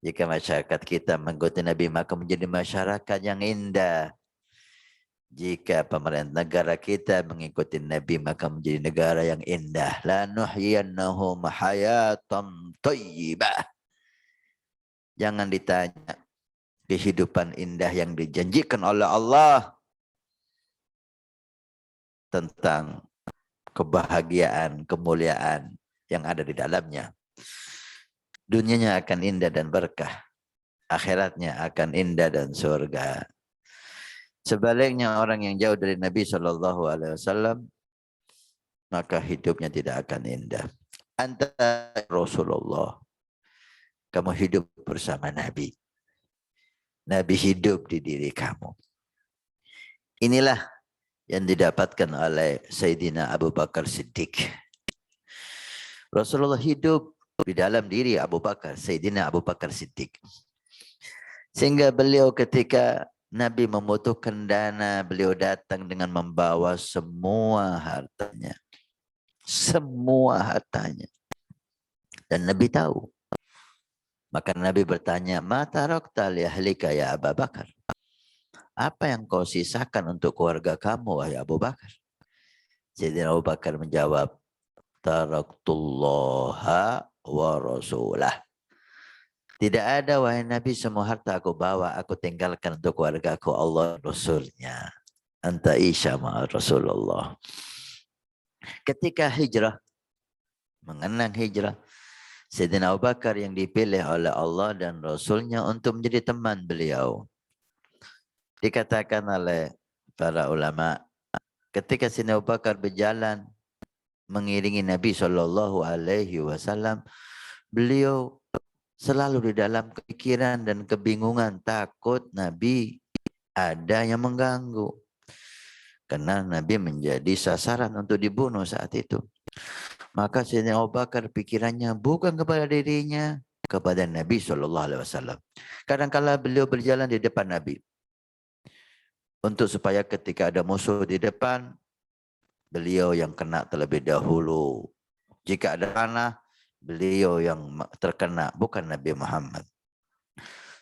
Jika masyarakat kita mengikuti Nabi, maka menjadi masyarakat yang indah. Jika pemerintah negara kita mengikuti Nabi, maka menjadi negara yang indah. La nuhyiyannahum hayatan thayyibah. Jangan ditanya kehidupan indah yang dijanjikan oleh Allah tentang kebahagiaan, kemuliaan yang ada di dalamnya. Dunianya akan indah dan berkah. Akhiratnya akan indah dan surga. Sebaliknya orang yang jauh dari Nabi Shallallahu Alaihi Wasallam, maka hidupnya tidak akan indah. Anta Rasulullah, kamu hidup bersama Nabi. Nabi hidup di diri kamu. Inilah yang didapatkan oleh Sayyidina Abu Bakar Siddiq. Rasulullah hidup di dalam diri Abu Bakar, Sayyidina Abu Bakar Siddiq. Sehingga beliau ketika Nabi membutuhkan dana, beliau datang dengan membawa semua hartanya. Semua hartanya. Dan Nabi tahu. Maka Nabi bertanya, "Ma tarakta li ahlika ya Abu Bakar?" Apa yang kau sisakan untuk keluarga kamu, wahai Abu Bakar? Sayyidina Abu Bakar menjawab, "Taraktullaha wa rasulah." Tidak ada, wahai Nabi, semua harta aku bawa, aku tinggalkan untuk keluarga aku, Allah Rasulnya. Anta isya ma'a Rasulullah. Ketika hijrah, mengenang hijrah, Sayyidina Abu Bakar yang dipilih oleh Allah dan Rasulnya untuk menjadi teman beliau. Dikatakan oleh para ulama, ketika Sayyidina Abu Bakar berjalan mengiringi Nabi SAW, beliau selalu di dalam kepikiran dan kebingungan, takut Nabi ada yang mengganggu. Karena Nabi menjadi sasaran untuk dibunuh saat itu. Maka Sayyidina Abu Bakar pikirannya bukan kepada dirinya, kepada Nabi SAW. Kadang-kala beliau berjalan di depan Nabi. Untuk supaya ketika ada musuh di depan, beliau yang kena terlebih dahulu. Jika ada panah, beliau yang terkena, bukan Nabi Muhammad.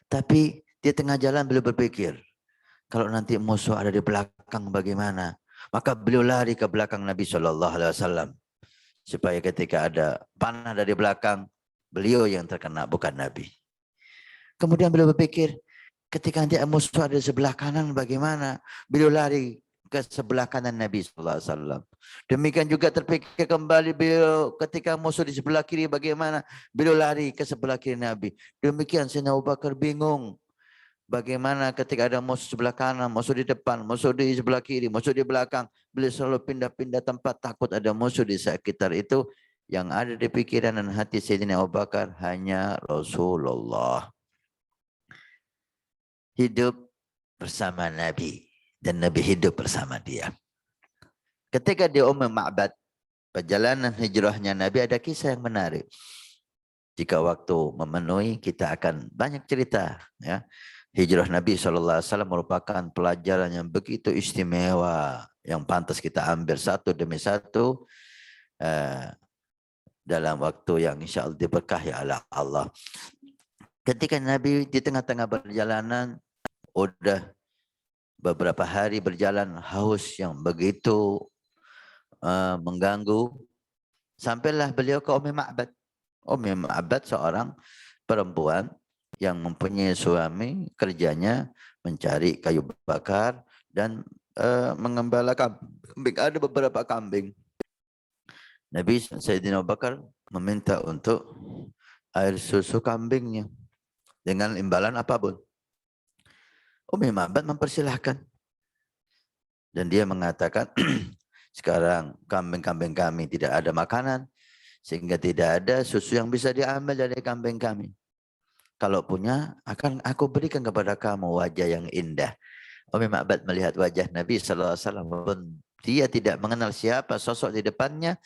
Tapi di tengah jalan beliau berpikir, kalau nanti musuh ada di belakang bagaimana? Maka beliau lari ke belakang Nabi SAW. Supaya ketika ada panah dari belakang, beliau yang terkena, bukan Nabi. Kemudian beliau berpikir, ketika nanti musuh ada di sebelah kanan bagaimana? Beliau lari ke sebelah kanan Nabi SAW. Demikian juga terpikir kembali beliau ketika musuh di sebelah kiri bagaimana? Beliau lari ke sebelah kiri Nabi. Demikian Sayyidina Abu Bakar bingung. Bagaimana ketika ada musuh sebelah kanan, musuh di depan, musuh di sebelah kiri, musuh di belakang. Beliau selalu pindah-pindah tempat, takut ada musuh di sekitar itu. Yang ada di pikiran dan hati Sayyidina Abu Bakar hanya Rasulullah. Hidup bersama Nabi. Dan Nabi hidup bersama dia. Ketika di Ma'bad, perjalanan hijrahnya Nabi, ada kisah yang menarik. Jika waktu memenuhi, kita akan banyak cerita. Ya. Hijrah Nabi SAW merupakan pelajaran yang begitu istimewa, yang pantas kita ambil satu demi satu dalam waktu yang insya Allah diberkahi oleh Allah. Ketika Nabi di tengah-tengah perjalanan, udah beberapa hari berjalan, haus yang begitu mengganggu, sampailah beliau ke Ummi Ma'bad. Ummi Ma'bad seorang perempuan yang mempunyai suami, kerjanya mencari kayu bakar dan mengembala kambing. Ada beberapa kambing. Nabi Sayyidina Abu Bakar meminta untuk air susu kambingnya dengan imbalan apapun. Ummi Ma'bad mempersilahkan. Dan dia mengatakan, sekarang kambing-kambing kami tidak ada makanan, sehingga tidak ada susu yang bisa diambil dari kambing kami. Kalau punya, akan aku berikan kepada kamu wajah yang indah. Ummi Ma'bad melihat wajah Nabi SAW. Dia tidak mengenal siapa sosok di depannya.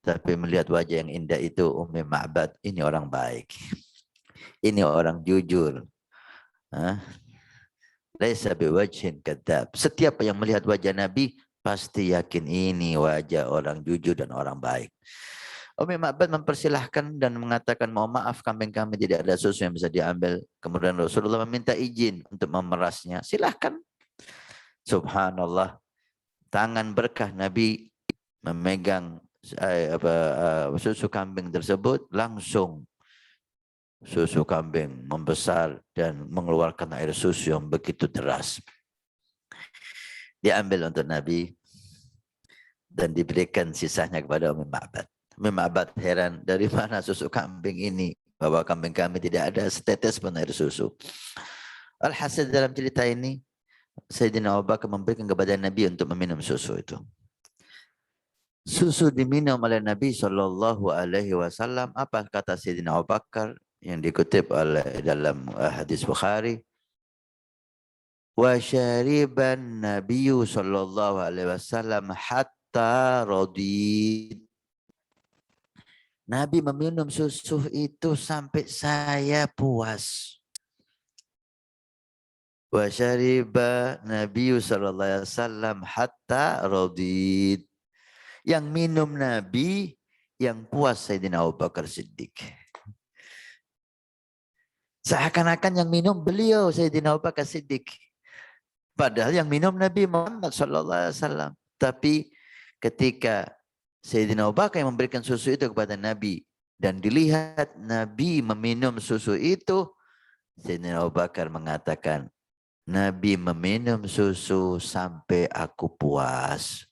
Tapi melihat wajah yang indah itu, Ummi Ma'bad, ini orang baik. Ini orang jujur. Laisa biwajhin kadzab. Setiap yang melihat wajah Nabi, pasti yakin ini wajah orang jujur dan orang baik. Ummi Ma'bad mempersilahkan dan mengatakan, mohon maaf kambing kami tidak ada susu yang bisa diambil. Kemudian Rasulullah meminta izin untuk memerasnya. Silahkan. Subhanallah. Tangan berkah Nabi memegang susu kambing tersebut, langsung susu kambing membesar dan mengeluarkan air susu yang begitu deras. Diambil untuk Nabi dan diberikan sisanya kepada Ummi Ma'bad. Ummi Ma'bad heran, dari mana susu kambing ini? Bahwa kambing kami tidak ada setetes pun air susu. Alhasil dalam cerita ini, Sayyidina Abu Bakar memberikan kepada Nabi untuk meminum susu itu. Susu diminum oleh Nabi SAW. Apa kata Sayyidina Abu Bakar yang dikutip oleh dalam hadis Bukhari? Wa syariban Nabiyyu sallallahu alaihi wasallam hatta radid. Nabi meminum susu itu sampai saya puas. Wa syariba Nabi sallallahu alaihi wasallam hatta radid. Yang minum Nabi, yang puas Sayyidina Abu Bakar Siddiq. Seakan-akan yang minum beliau Sayyidina Abu Bakar Siddiq. Padahal yang minum Nabi Muhammad sallallahu alaihi wasallam. Tapi ketika Sayyidina Abu Bakar yang memberikan susu itu kepada Nabi dan dilihat Nabi meminum susu itu, Sayyidina Abu Bakar mengatakan, Nabi meminum susu sampai aku puas.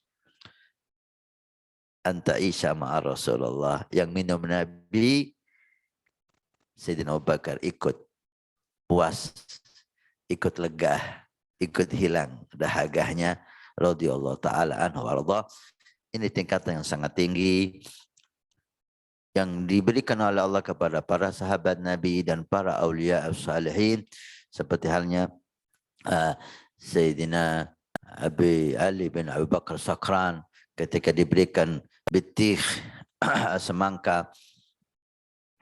Anta Isya ma'a Rasulullah. Yang minum Nabi, Sayyidina Abu Bakar ikut puas, ikut lega, ikut hilang dahagahnya radhiyallahu taala anhu warḍah. Ini tingkatan yang sangat tinggi yang diberikan oleh Allah kepada para sahabat Nabi dan para aulia as-salihin, seperti halnya Sayyidina Abi Ali bin Abu Bakar Sakran ketika diberikan bitih semangka,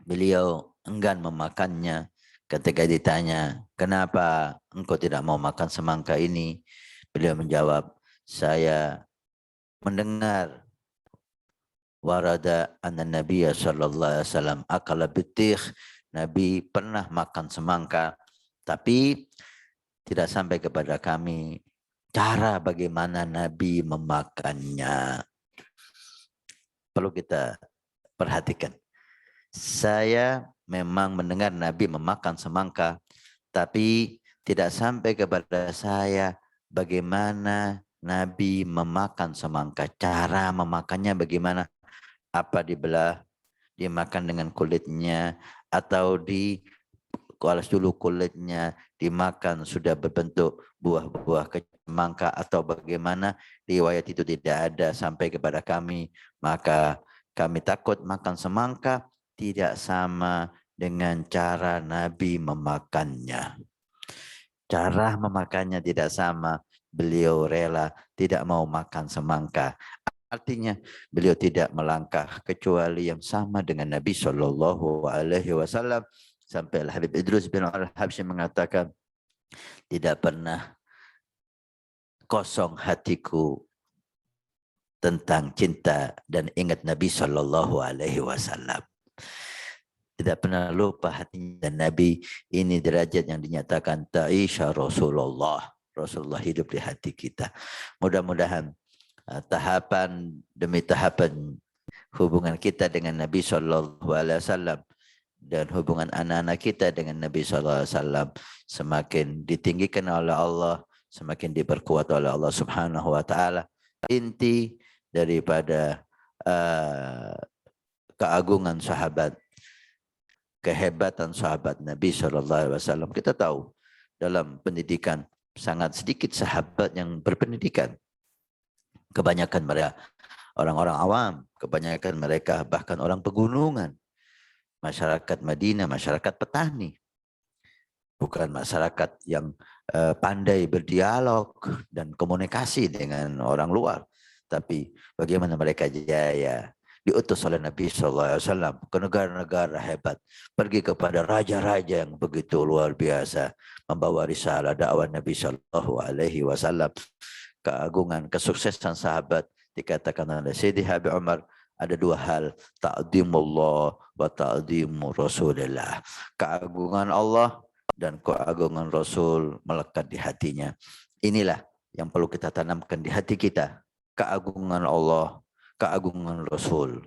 beliau enggan memakannya. Ketika ditanya, kenapa engkau tidak mau makan semangka ini? Beliau menjawab, saya mendengar warada anna Nabiya sallallahu alaihi wasallam akala bitih. Nabi pernah makan semangka, tapi tidak sampai kepada kami cara bagaimana Nabi memakannya. Perlu kita perhatikan. Saya memang mendengar Nabi memakan semangka, tapi tidak sampai kepada saya bagaimana Nabi memakan semangka. Cara memakannya bagaimana? Apa dibelah, dimakan dengan kulitnya, atau dikulas dulu kulitnya, dimakan sudah berbentuk buah-buah semangka, atau bagaimana? Riwayat itu tidak ada sampai kepada kami. Maka kami takut makan semangka tidak sama dengan cara Nabi memakannya. Cara memakannya tidak sama. Beliau rela tidak mau makan semangka. Artinya beliau tidak melangkah kecuali yang sama dengan Nabi Shallallahu Alaihi Wasallam. Sampai Habib Idrus bin Al-Habsyi mengatakan, tidak pernah kosong hatiku tentang cinta dan ingat Nabi Shallallahu Alaihi Wasallam. Tidak pernah lupa hatinya dan Nabi. Ini derajat yang dinyatakan ta'isha Rasulullah. Rasulullah hidup di hati kita. Mudah-mudahan tahapan demi tahapan hubungan kita dengan Nabi Shallallahu Alaihi Wasallam dan hubungan anak-anak kita dengan Nabi Shallallahu Alaihi Wasallam semakin ditinggikan oleh Allah, semakin diperkuat oleh Allah Subhanahu Wa Taala. Inti daripada keagungan sahabat, kehebatan sahabat Nabi Shallallahu Alaihi Wasallam, kita tahu dalam pendidikan sangat sedikit sahabat yang berpendidikan. Kebanyakan mereka orang-orang awam, kebanyakan mereka bahkan orang pegunungan, masyarakat Madinah, masyarakat petani, bukan masyarakat yang pandai berdialog dan komunikasi dengan orang luar, tapi bagaimana mereka jaya diutus oleh Nabi SAW ke negara-negara hebat, pergi kepada raja-raja yang begitu luar biasa, membawa risalah dakwah Nabi SAW. Keagungan, kesuksesan sahabat dikatakan oleh Sayyidi Habib Umar, ada dua hal, ta'zimullah wa ta'zimu Rasulillah. Keagungan Allah dan keagungan Rasul melekat di hatinya. Inilah yang perlu kita tanamkan di hati kita. Keagungan Allah, keagungan Rasul.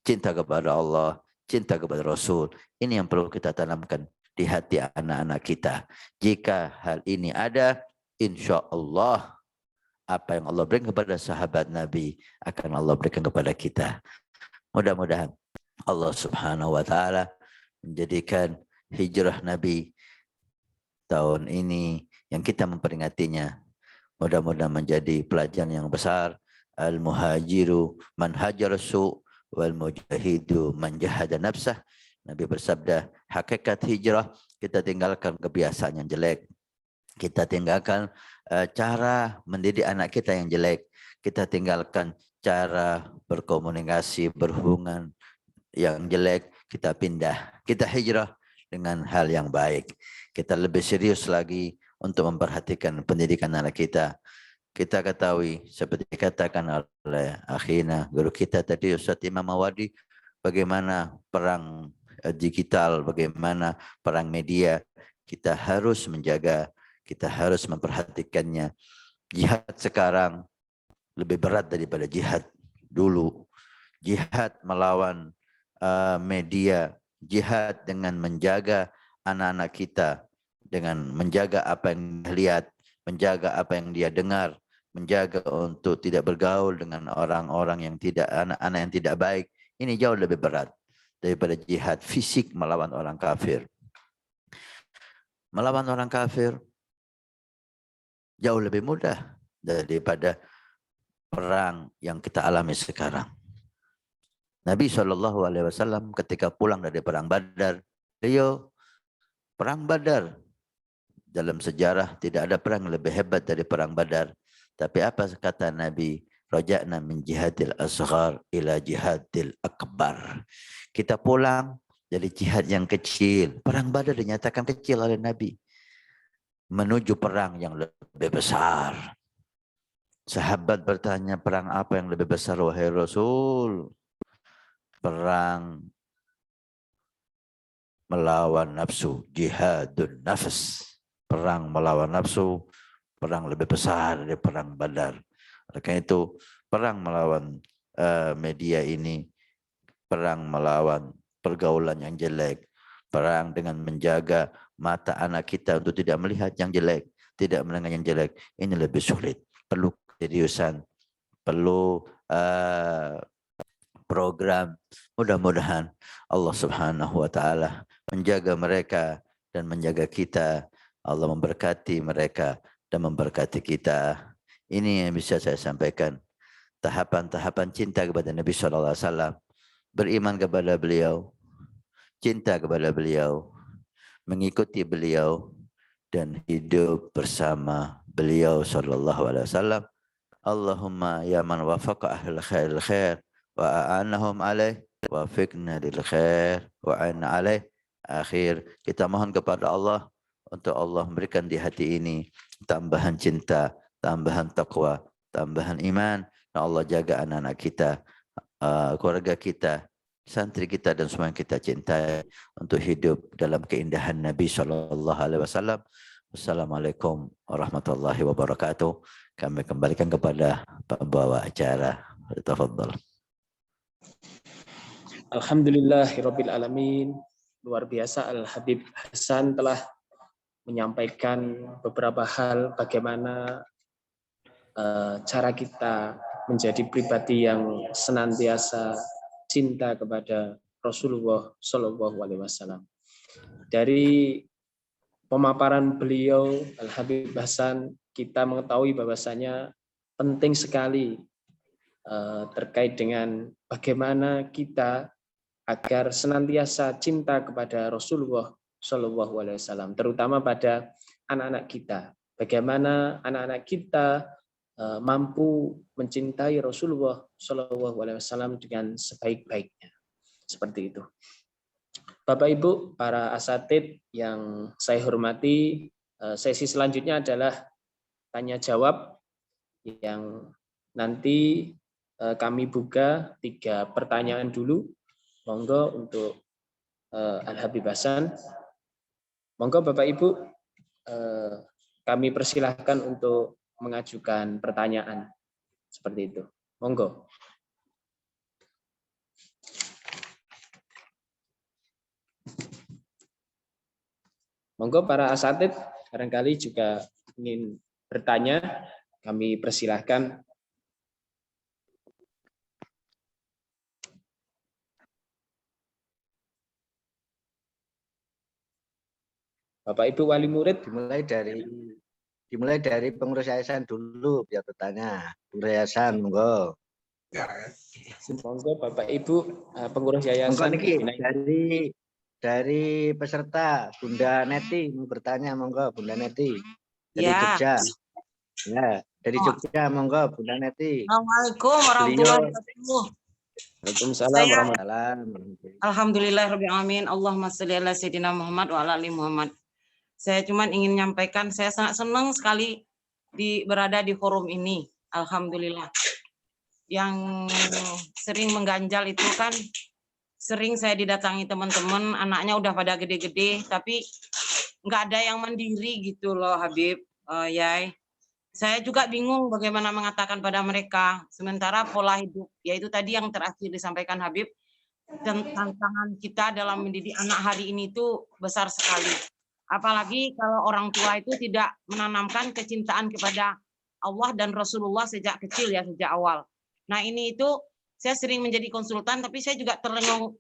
Cinta kepada Allah, cinta kepada Rasul. Ini yang perlu kita tanamkan di hati anak-anak kita. Jika hal ini ada, insya Allah apa yang Allah berikan kepada sahabat Nabi akan Allah berikan kepada kita. Mudah-mudahan Allah Subhanahu Wa Taala menjadikan hijrah Nabi tahun ini yang kita memperingatinya, mudah-mudahan menjadi pelajaran yang besar. Al-muhajiru man hajara su' wal mujahidu man jahada nafsah. Nabi bersabda, hakikat hijrah kita tinggalkan kebiasaan yang jelek. Kita tinggalkan cara mendidik anak kita yang jelek. Kita tinggalkan cara berkomunikasi, berhubungan yang jelek kita pindah. Kita hijrah dengan hal yang baik. Kita lebih serius lagi untuk memperhatikan pendidikan anak kita. Kita ketahui seperti dikatakan oleh akhina guru kita tadi Ustaz Imam Mawadi, bagaimana perang digital, bagaimana perang media, kita harus menjaga, kita harus memperhatikannya. Jihad sekarang lebih berat daripada jihad dulu. Jihad melawan media, jihad dengan menjaga anak-anak kita, dengan menjaga apa yang dia lihat, menjaga apa yang dia dengar, menjaga untuk tidak bergaul dengan orang-orang yang tidak, anak-anak yang tidak baik. Ini jauh lebih berat daripada jihad fisik melawan orang kafir. Melawan orang kafir jauh lebih mudah daripada perang yang kita alami sekarang. Nabi SAW ketika pulang dari perang Badar, beliau perang Badar, dalam sejarah tidak ada perang yang lebih hebat dari perang Badar. Tapi apa kata Nabi? Raja'na min jihadil asghar ila jihadil akbar. Kita pulang dari jihad yang kecil. Perang Badar dinyatakan kecil oleh Nabi, menuju perang yang lebih besar. Sahabat bertanya, perang apa yang lebih besar wahai Rasul? Perang melawan nafsu, jihadun nafs. Perang melawan nafsu, perang lebih besar dari perang Badar. Oleh karena itu, perang melawan media ini, perang melawan pergaulan yang jelek, perang dengan menjaga mata anak kita untuk tidak melihat yang jelek, tidak mendengar yang jelek, ini lebih sulit. Perlu keseriusan, perlu program. Mudah-mudahan Allah Subhanahu wa taala menjaga mereka dan menjaga kita. Allah memberkati mereka dan memberkati kita. Ini yang bisa saya sampaikan. Tahapan-tahapan cinta kepada Nabi sallallahu alaihi wasallam, beriman kepada beliau, cinta kepada beliau, mengikuti beliau dan hidup bersama beliau sallallahu alaihi wasallam. Allahumma ya man wafaqa ahlul khairil khair wa a'anahum alaih wafiqna lil khair wa a'anna alaih. Akhir kita mohon kepada Allah untuk Allah memberikan di hati ini tambahan cinta, tambahan taqwa, tambahan iman. Dan Allah jaga anak-anak kita, keluarga kita, santri kita dan semua yang kita cintai untuk hidup dalam keindahan Nabi SAW. Wassalamualaikum warahmatullahi wabarakatuh. Kami kembalikan kepada pembawa acara. Tafadhal. Alhamdulillahirabbil alamin. Luar biasa, Al-Habib Hasan telah menyampaikan beberapa hal bagaimana cara kita menjadi pribadi yang senantiasa cinta kepada Rasulullah Shallallahu Alaihi Wasallam. Dari pemaparan beliau, Al-Habib Hasan, kita mengetahui bahwasanya penting sekali terkait dengan bagaimana kita agar senantiasa cinta kepada Rasulullah Shallallahu Alaihi Wasallam, terutama pada anak-anak kita. Bagaimana anak-anak kita mampu mencintai Rasulullah Shallallahu Alaihi Wasallam dengan sebaik-baiknya, seperti itu. Bapak Ibu, para asatidz yang saya hormati, sesi selanjutnya adalah tanya jawab yang nanti kami buka 3 pertanyaan dulu. Monggo untuk Al-Habib Hasan. Monggo Bapak Ibu, kami persilahkan untuk mengajukan pertanyaan seperti itu. Monggo. Monggo para asatidz barangkali juga ingin bertanya, kami persilahkan. Bapak Ibu wali murid, dimulai dari pengurus yayasan dulu biar bertanya. Pengurus yayasan, monggo. Monggo Bapak Ibu pengurus yayasan. Monggo dari peserta Bunda Neti mau bertanya, monggo Bunda Neti dari Jogja. Ya, dari Jogja, monggo Bunda Neti. Assalamualaikum warahmatullahi wabarakatuh. Waalaikumsalam Saya warahmatullahi alhamdulillahirrahmanirrahim. Allahumma sholli ala sayyidina Muhammad wa ala ali Muhammad. Saya cuma ingin menyampaikan saya sangat senang sekali berada di forum ini. Alhamdulillah. Yang sering mengganjal itu kan sering saya didatangi teman-teman, anaknya udah pada gede-gede, tapi nggak ada yang mandiri gitu loh Habib, Yai. Saya juga bingung bagaimana mengatakan pada mereka, sementara pola hidup, yaitu tadi yang terakhir disampaikan Habib, dan tantangan kita dalam mendidik anak hari ini itu besar sekali. Apalagi kalau orang tua itu tidak menanamkan kecintaan kepada Allah dan Rasulullah sejak kecil ya, sejak awal. Nah ini itu saya sering menjadi konsultan, tapi saya juga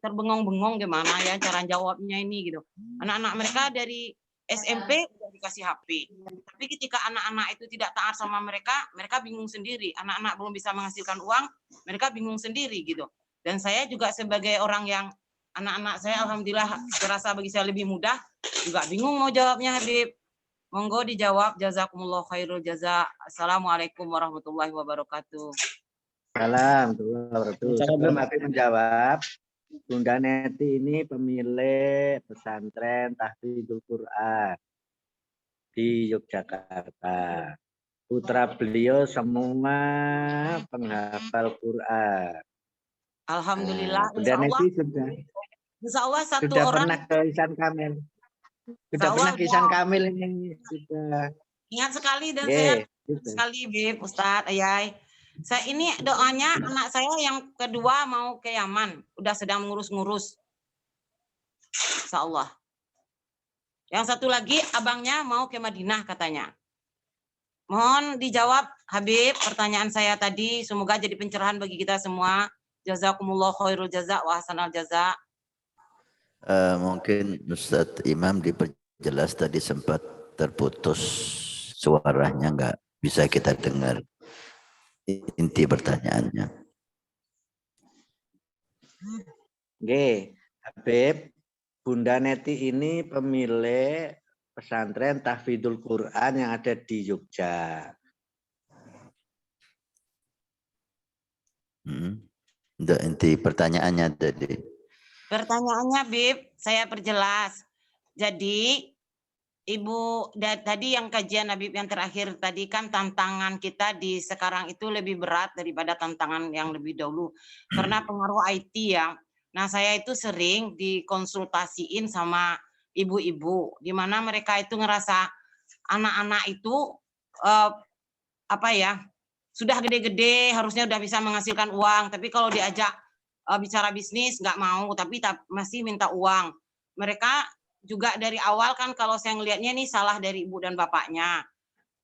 terbengong-bengong gimana ya cara jawabnya ini gitu. Anak-anak mereka dari SMP udah dikasih HP. Tapi ketika anak-anak itu tidak taat sama mereka, mereka bingung sendiri. Anak-anak belum bisa menghasilkan uang, mereka bingung sendiri gitu. Dan saya juga sebagai orang yang anak-anak saya alhamdulillah terasa bagi saya lebih mudah, juga bingung mau jawabnya Habib. Monggo dijawab, jazakumullah khairul jaza. Assalamualaikum warahmatullahi wabarakatuh. Sebelum Habib menjawab, Bunda Neti ini pemilik pesantren Tahfidzul Quran di Yogyakarta. Putra beliau semua penghafal Quran. Alhamdulillah. Bunda Neti Insya Allah satu sudah orang pernah ke Ihsan Kamil. Sudah pernah ke Ihsan Kamil ini sudah. Ingat sekali dan saya sekali Bib, Ustadz, Ayai. Saya ini doanya anak saya yang kedua mau ke Yaman, udah sedang ngurus-ngurus. Insya Allah. Yang satu lagi abangnya mau ke Madinah katanya. Mohon dijawab Habib pertanyaan saya tadi, semoga jadi pencerahan bagi kita semua. Jazakumullah khairul jaza wa hasanal jaza. Mungkin Ustadz Imam diperjelas tadi sempat terputus suaranya, nggak bisa kita dengar inti pertanyaannya. Oke, Habib, Bunda Neti ini pemilik pesantren Tahfidzul Quran yang ada di Jogja. Untuk inti pertanyaannya tadi. Pertanyaannya Bib, saya perjelas. Jadi Ibu, tadi yang kajian Habib yang terakhir tadi kan tantangan kita di sekarang itu lebih berat daripada tantangan yang lebih dahulu. Karena pengaruh IT ya. Nah saya itu sering dikonsultasiin sama ibu-ibu. Di mana mereka itu ngerasa anak-anak itu sudah gede-gede harusnya udah bisa menghasilkan uang. Tapi kalau diajak bicara bisnis nggak mau, tapi masih minta uang. Mereka juga dari awal kan kalau saya ngelihatnya ini salah dari ibu dan bapaknya.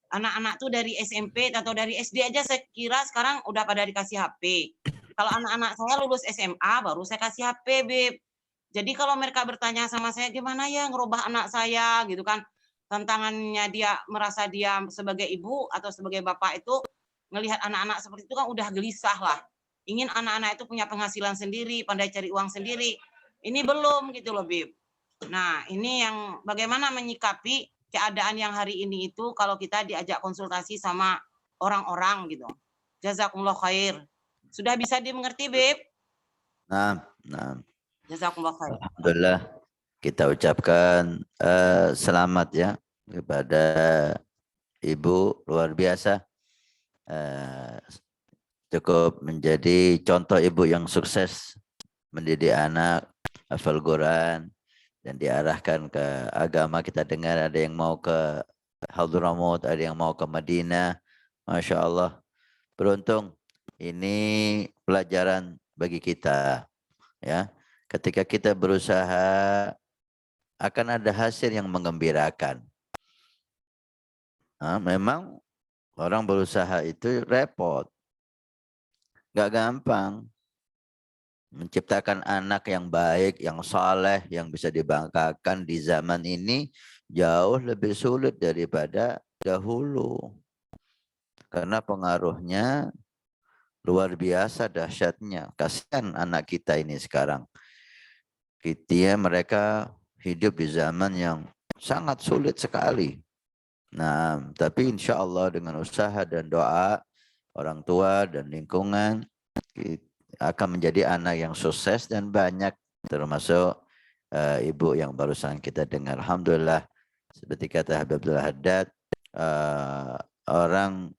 Anak-anak tuh dari SMP atau dari SD aja saya kira sekarang udah pada dikasih HP. Kalau anak-anak saya lulus SMA baru saya kasih HP, Beb. Jadi kalau mereka bertanya sama saya gimana ya ngerubah anak saya gitu kan. Tantangannya dia merasa dia sebagai ibu atau sebagai bapak itu ngelihat anak-anak seperti itu kan udah gelisah lah. Ingin anak-anak itu punya penghasilan sendiri, pandai cari uang sendiri. Ini belum gitu loh, Beb. Nah, ini yang bagaimana menyikapi keadaan yang hari ini itu kalau kita diajak konsultasi sama orang-orang gitu. Jazakumullah khair. Sudah bisa dimengerti, Beb? Nah. Jazakumullah khair. Alhamdulillah kita ucapkan selamat ya kepada Ibu, luar biasa. Cukup menjadi contoh ibu yang sukses mendidik anak hafal Quran dan diarahkan ke agama. Kita dengar ada yang mau ke Hadramaut, ada yang mau ke Madinah. Masya Allah, beruntung. Ini pelajaran bagi kita, ya. Ketika kita berusaha, akan ada hasil yang menggembirakan. Nah, memang orang berusaha itu repot, nggak gampang. Menciptakan anak yang baik, yang saleh, yang bisa dibanggakan di zaman ini jauh lebih sulit daripada dahulu. Karena pengaruhnya luar biasa dahsyatnya. Kasihan anak kita ini sekarang. Mereka hidup di zaman yang sangat sulit sekali. Nah, tapi insya Allah dengan usaha dan doa orang tua dan lingkungan, akan menjadi anak yang sukses dan banyak, termasuk ibu yang barusan kita dengar. Alhamdulillah, seperti kata Habib Abdul Haddad, orang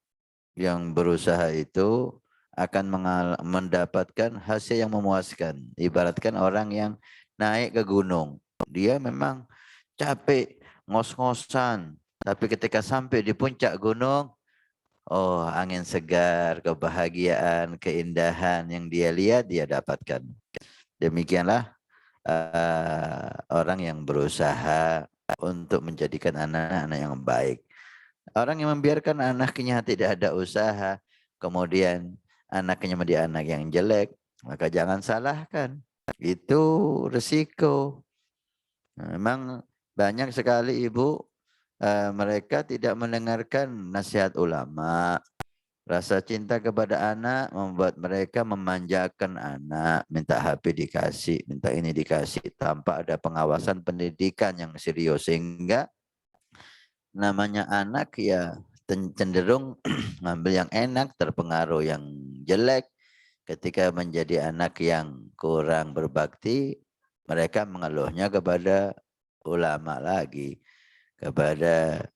yang berusaha itu akan mendapatkan hasil yang memuaskan. Ibaratkan orang yang naik ke gunung, dia memang capek, ngos-ngosan, tapi ketika sampai di puncak gunung, oh, angin segar, kebahagiaan, keindahan yang dia lihat, dia dapatkan. Demikianlah orang yang berusaha untuk menjadikan anak-anak yang baik. Orang yang membiarkan anaknya tidak ada usaha, kemudian anaknya menjadi anak yang jelek, maka jangan salahkan. Itu resiko. Memang banyak sekali ibu, mereka tidak mendengarkan nasihat ulama. Rasa cinta kepada anak membuat mereka memanjakan anak, minta HP dikasih, minta ini dikasih, tanpa ada pengawasan pendidikan yang serius, sehingga namanya anak ya cenderung ngambil yang enak, terpengaruh yang jelek. Ketika menjadi anak yang kurang berbakti, mereka mengeluhnya kepada ulama lagi, kepada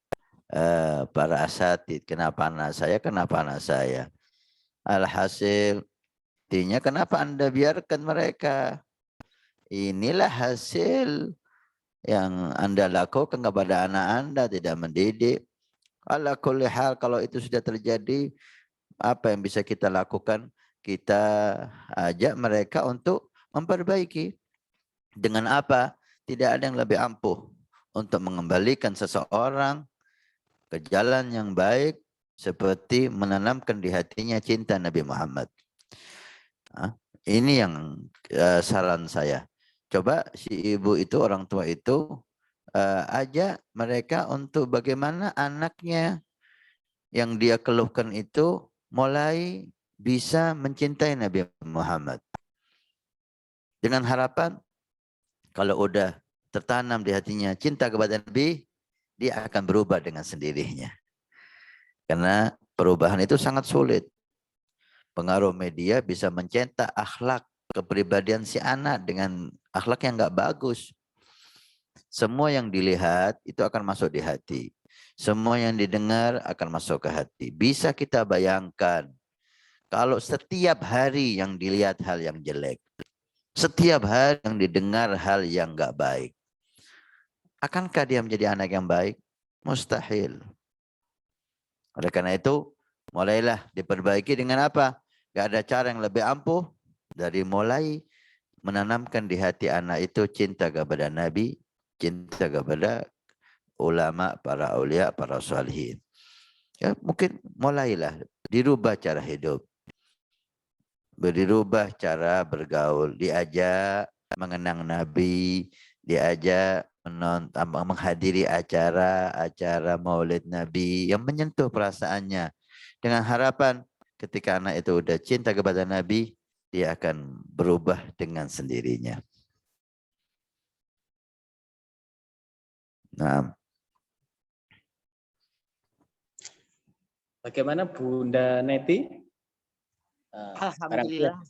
para asatid. Kenapa anak saya? Kenapa anak saya? Alhasil, intinya kenapa Anda biarkan mereka? Inilah hasil yang Anda lakukan kepada anak Anda, tidak mendidik. Ala kulli hal, kalau itu sudah terjadi, apa yang bisa kita lakukan? Kita ajak mereka untuk memperbaiki. Dengan apa? Tidak ada yang lebih ampuh untuk mengembalikan seseorang ke jalan yang baik seperti menanamkan di hatinya cinta Nabi Muhammad. Ini yang saran saya. Coba si ibu itu, orang tua itu, ajak mereka untuk bagaimana anaknya yang dia keluhkan itu mulai bisa mencintai Nabi Muhammad. Dengan harapan kalau udah tertanam di hatinya cinta kepada Nabi, dia akan berubah dengan sendirinya. Karena perubahan itu sangat sulit. Pengaruh media bisa mencetak akhlak kepribadian si anak dengan akhlak yang nggak bagus. Semua yang dilihat itu akan masuk di hati. Semua yang didengar akan masuk ke hati. Bisa kita bayangkan kalau setiap hari yang dilihat hal yang jelek, setiap hari yang didengar hal yang nggak baik, akankah dia menjadi anak yang baik? Mustahil. Oleh karena itu, mulailah diperbaiki dengan apa? Gak ada cara yang lebih ampuh dari mulai menanamkan di hati anak itu cinta kepada Nabi, cinta kepada ulama, para aulia, para salihin. Ya, mungkin mulailah dirubah cara hidup, dirubah cara bergaul, diajak mengenang Nabi, diajak menghadiri acara Maulid Nabi yang menyentuh perasaannya, dengan harapan ketika anak itu udah cinta kepada Nabi, dia akan berubah dengan sendirinya. Nah, Bagaimana Bunda Neti? Alhamdulillah,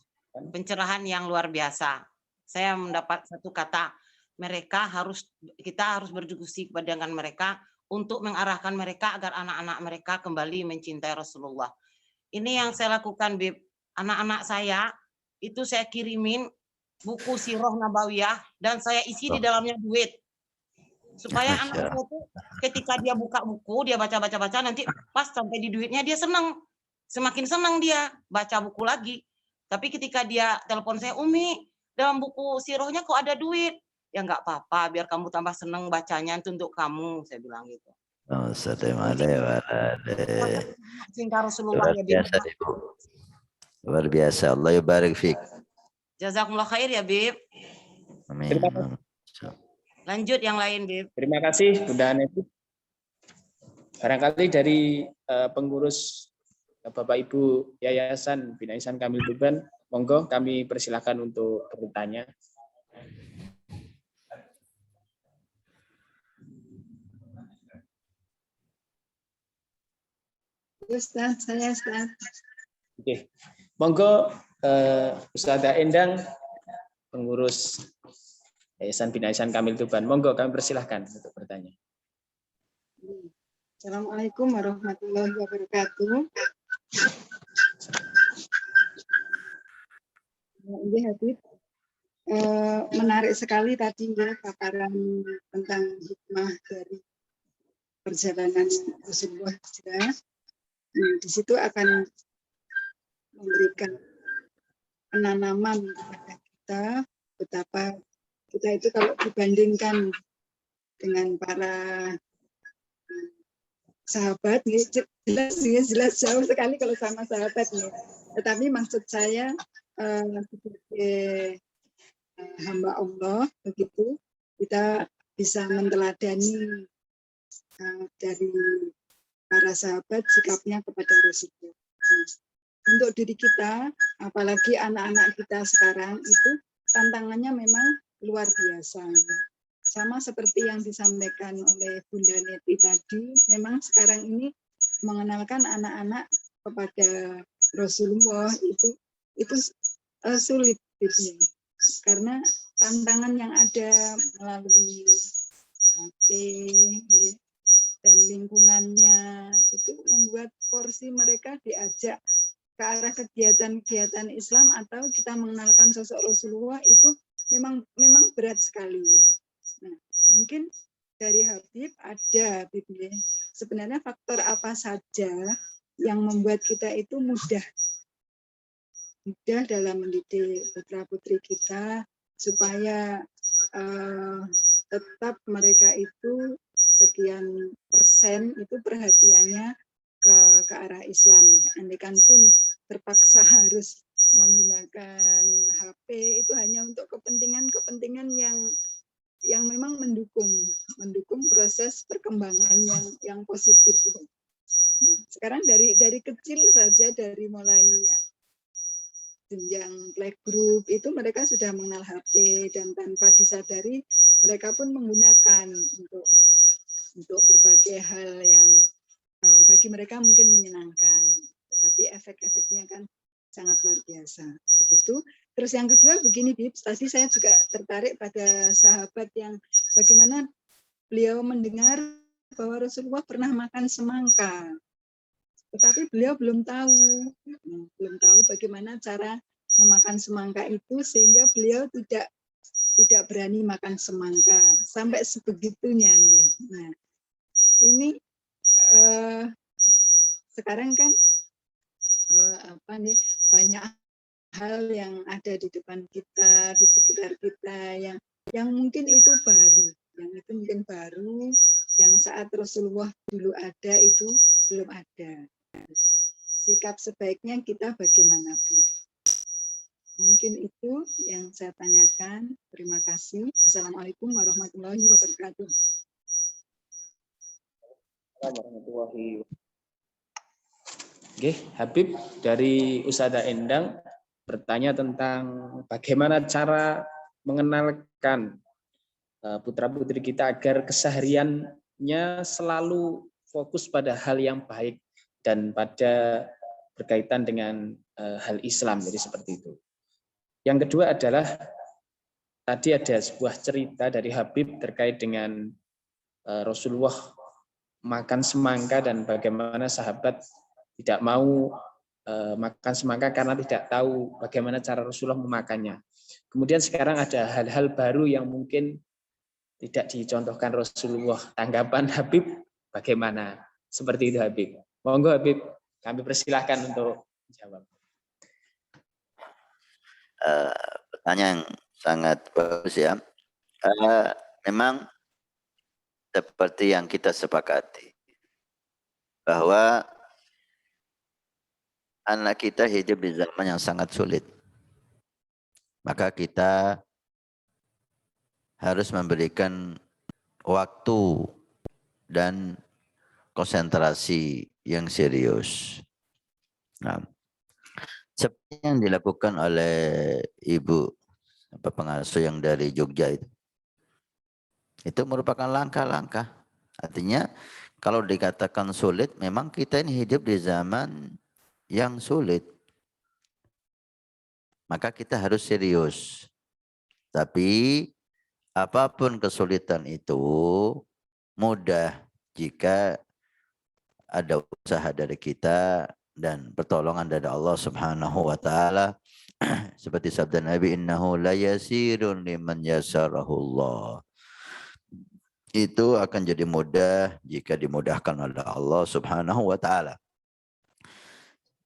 pencerahan yang luar biasa. Saya mendapat satu kata, kita harus berdiskusi dengan mereka untuk mengarahkan mereka agar anak-anak mereka kembali mencintai Rasulullah. Ini yang saya lakukan, Bib. Anak-anak saya itu saya kirimin buku Sirah Nabawiyah dan saya isi di dalamnya duit. Supaya anak saya itu ketika dia buka buku, dia baca nanti pas sampai di duitnya dia senang. Semakin senang dia baca buku lagi. Tapi ketika dia telepon saya, Umi, dalam buku Sirahnya kok ada duit? Ya nggak apa-apa, biar kamu tambah senang bacanya, itu untuk kamu, saya bilang gitu. Cinta Rasulullah ya, Bib. Luar biasa. Allah yubarik fiik. Jazakumullah khair ya, Bib. Amin. Lanjut yang lain, Bib. Terima kasih Bunda Neti. Barangkali dari pengurus Bapak Ibu Yayasan Bina Ihsan Kamil Tuban, monggo kami persilakan untuk bertanya. Ustaz, saya Ustaz. Oke, monggo Ustazah Endang, pengurus Yayasan Bina Ihsan Kamil Tuban. Monggo kami persilahkan untuk bertanya. Assalamualaikum warahmatullahi wabarakatuh. Ini Habib, menarik sekali tadi ya paparan tentang hikmah dari perjalanan Rasulullah hijrah. Di situ akan memberikan penanaman kepada kita betapa kita itu kalau dibandingkan dengan para sahabat, jelas jauh sekali kalau sama sahabat nih. Tetapi maksud saya sebagai hamba Allah begitu kita bisa meneladani dari para sahabat sikapnya kepada Rasulullah. Untuk diri kita, apalagi anak-anak kita sekarang itu tantangannya memang luar biasa. Sama seperti yang disampaikan oleh Bunda Neti tadi, memang sekarang ini mengenalkan anak-anak kepada Rasulullah itu sulit gitu. Karena tantangan yang ada melalui HP dan lingkungannya itu membuat porsi mereka diajak ke arah kegiatan-kegiatan Islam atau kita mengenalkan sosok Rasulullah itu memang berat sekali. Nah, mungkin dari Habib ada sebenarnya faktor apa saja yang membuat kita itu mudah dalam mendidik putra-putri kita supaya tetap mereka itu sekian persen itu perhatiannya ke arah Islam. Andaikan pun terpaksa harus menggunakan HP itu hanya untuk kepentingan yang memang mendukung proses perkembangan yang positif. Nah, sekarang dari kecil saja, dari mulai jenjang playgroup itu mereka sudah mengenal HP dan tanpa disadari mereka pun menggunakan untuk berbagai hal yang bagi mereka mungkin menyenangkan, tetapi efek-efeknya kan sangat luar biasa. Begitu. Terus yang kedua begini, Bib, tadi saya juga tertarik pada sahabat yang bagaimana beliau mendengar bahwa Rasulullah pernah makan semangka, tetapi beliau belum tahu bagaimana cara memakan semangka itu sehingga beliau tidak berani makan semangka sampai sebegitunya. Nah, ini sekarang kan banyak hal yang ada di depan kita, di sekitar kita yang mungkin itu baru, yang saat Rasulullah dulu ada itu belum ada. Sikap sebaiknya kita bagaimana, Bu? Mungkin itu yang saya tanyakan. Terima kasih. Assalamualaikum warahmatullahi wabarakatuh. Warahmatullahi wabarakatuh. Oke, Habib dari Ustazah Endang bertanya tentang bagaimana cara mengenalkan putra-putri kita agar kesehariannya selalu fokus pada hal yang baik dan pada berkaitan dengan hal Islam. Jadi seperti itu. Yang kedua adalah tadi ada sebuah cerita dari Habib terkait dengan Rasulullah makan semangka dan bagaimana sahabat tidak mau makan semangka karena tidak tahu bagaimana cara Rasulullah memakannya. Kemudian sekarang ada hal-hal baru yang mungkin tidak dicontohkan Rasulullah. Tanggapan Habib bagaimana? Seperti itu Habib. Monggo Habib, kami persilahkan untuk jawab. Pertanyaan yang sangat bagus ya. Memang seperti yang kita sepakati bahwa anak kita hidup di zaman yang sangat sulit. Maka kita harus memberikan waktu dan konsentrasi yang serius. Nah, seperti yang dilakukan oleh Ibu pengasuh yang dari Jogja itu merupakan langkah-langkah. Artinya kalau dikatakan sulit, memang kita ini hidup di zaman yang sulit. maka kita harus serius. Tapi apapun kesulitan itu mudah jika ada usaha dari kita dan pertolongan dari Allah Subhanahu wa taala. Seperti sabda Nabi, innahu la yasirun liman yasarahullah. Itu akan jadi mudah jika dimudahkan oleh Allah Subhanahu wa taala.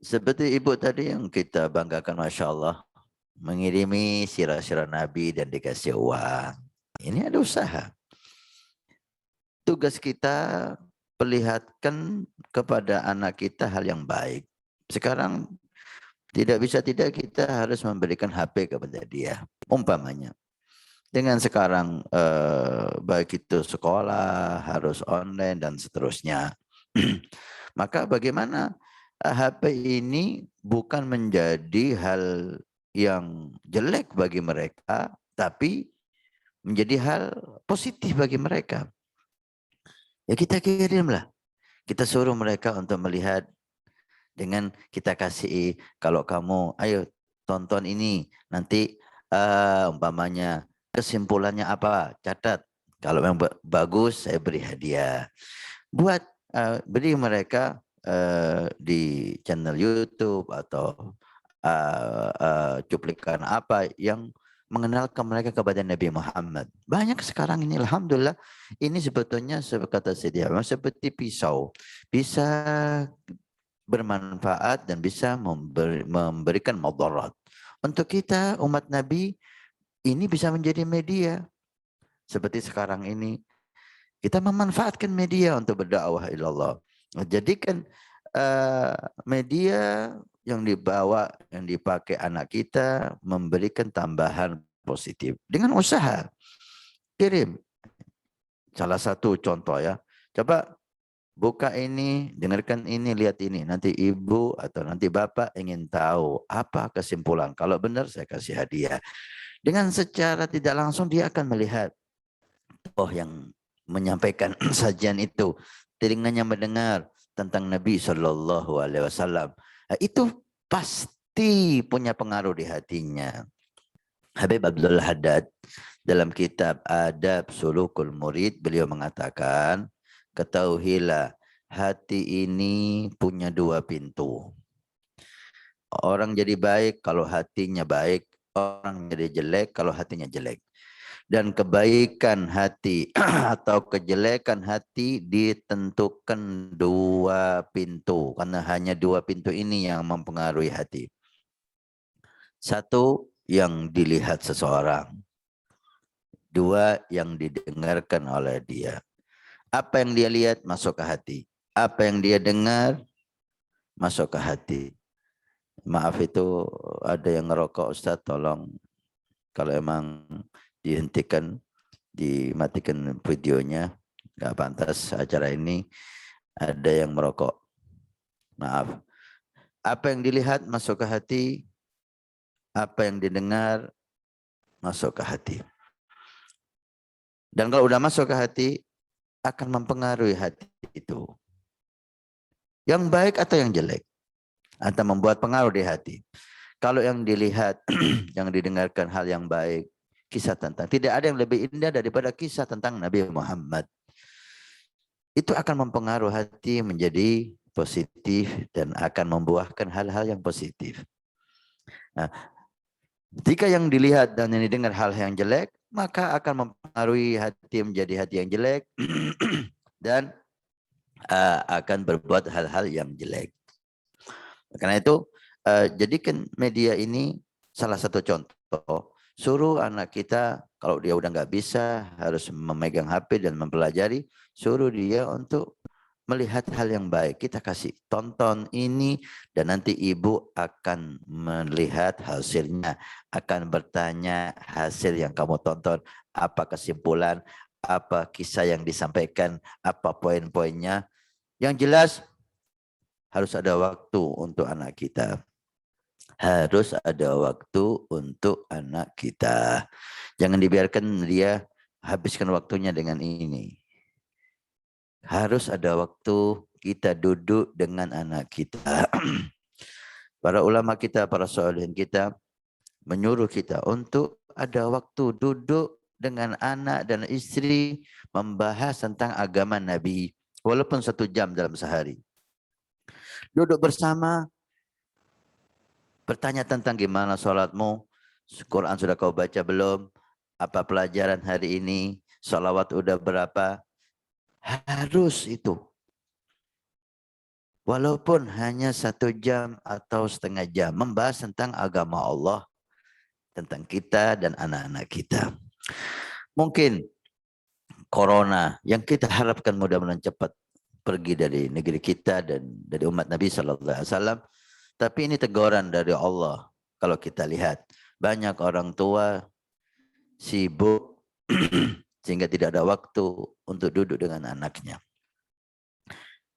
Seperti ibu tadi yang kita banggakan, Masya Allah, mengirimi sirah-sirah Nabi dan dikasih uang. Ini ada usaha. Tugas kita perlihatkan kepada anak kita hal yang baik. Sekarang tidak bisa tidak kita harus memberikan HP kepada dia. Umpamanya. Dengan sekarang baik itu sekolah, harus online dan seterusnya. Maka bagaimana HP ini bukan menjadi hal yang jelek bagi mereka, tapi menjadi hal positif bagi mereka. Ya kita kirimlah. Kita suruh mereka untuk melihat dengan kita kasih, kalau kamu ayo tonton ini, nanti umpamanya kesimpulannya apa, catat. Kalau yang bagus saya beri hadiah. Buat beri mereka di channel YouTube atau cuplikan apa yang mengenalkan mereka kepada Nabi Muhammad. Banyak sekarang ini, alhamdulillah, ini sebetulnya kata Siti Ahmad seperti pisau, bisa bermanfaat dan bisa memberikan mudarat. Untuk kita umat Nabi ini bisa menjadi media. Seperti sekarang ini kita memanfaatkan media untuk berdakwah ilallah. Jadikan media yang dibawa, yang dipakai anak kita memberikan tambahan positif dengan usaha. Kirim. Salah satu contoh ya. Coba buka ini, dengarkan ini, lihat ini. Nanti ibu atau nanti bapak ingin tahu apa kesimpulan. Kalau benar saya kasih hadiah. Dengan secara tidak langsung dia akan melihat tokoh yang menyampaikan sajian itu, telinganya mendengar tentang Nabi SAW. Itu pasti punya pengaruh di hatinya. Habib Abdul Haddad dalam kitab Adab Sulukul Murid, beliau mengatakan, ketahuilah hati ini punya dua pintu. Orang jadi baik kalau hatinya baik, orang jadi jelek kalau hatinya jelek. Dan kebaikan hati atau kejelekan hati ditentukan dua pintu. Karena hanya dua pintu ini yang mempengaruhi hati. Satu, yang dilihat seseorang. Dua, yang didengarkan oleh dia. Apa yang dia lihat masuk ke hati. Apa yang dia dengar masuk ke hati. Maaf itu ada yang ngerokok, Ustaz, tolong kalau emang dihentikan, dimatikan videonya, nggak pantas acara ini ada yang merokok. Maaf. Apa yang dilihat masuk ke hati, apa yang didengar masuk ke hati. Dan kalau udah masuk ke hati, akan mempengaruhi hati itu. Yang baik atau yang jelek, atau membuat pengaruh di hati. Kalau yang dilihat, yang didengarkan hal yang baik, kisah tentang, tidak ada yang lebih indah daripada kisah tentang Nabi Muhammad. Itu akan mempengaruhi hati menjadi positif dan akan membuahkan hal-hal yang positif. Nah, jika yang dilihat dan yang didengar hal yang jelek, maka akan mempengaruhi hati menjadi hati yang jelek dan akan berbuat hal-hal yang jelek. Karena itu, jadikan media ini salah satu contoh. Suruh anak kita, kalau dia udah nggak bisa, harus memegang HP dan mempelajari, suruh dia untuk melihat hal yang baik. Kita kasih tonton ini, dan nanti ibu akan melihat hasilnya, akan bertanya hasil yang kamu tonton, apa kesimpulan, apa kisah yang disampaikan, apa poin-poinnya. Yang jelas, harus ada waktu untuk anak kita. Harus ada waktu untuk anak kita. Jangan dibiarkan dia habiskan waktunya dengan ini. Harus ada waktu kita duduk dengan anak kita. Para ulama kita, para sholihin kita, menyuruh kita untuk ada waktu duduk dengan anak dan istri membahas tentang agama Nabi. Walaupun 1 jam dalam sehari. Duduk bersama, bertanya tentang gimana sholatmu, Quran sudah kau baca belum, apa pelajaran hari ini, sholawat udah berapa. Harus itu. Walaupun hanya 1 jam atau setengah jam. Membahas tentang agama Allah. Tentang kita dan anak-anak kita. Mungkin corona yang kita harapkan mudah-mudahan cepat pergi dari negeri kita dan dari umat Nabi SAW. Tapi ini teguran dari Allah. Kalau kita lihat. Banyak orang tua sibuk sehingga tidak ada waktu untuk duduk dengan anaknya.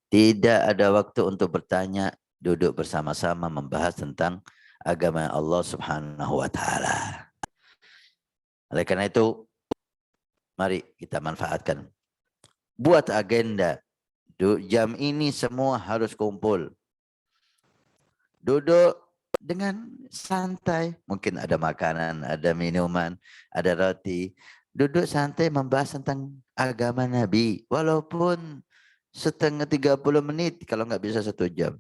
Tidak ada waktu untuk bertanya, duduk bersama-sama membahas tentang agama Allah Subhanahu wa taala. Oleh karena itu, mari kita manfaatkan. Buat agenda. Jam ini semua harus kumpul. Duduk dengan santai. Mungkin ada makanan, ada minuman, ada roti. Duduk santai membahas tentang agama Nabi. Walaupun setengah 30 menit kalau nggak bisa 1 jam.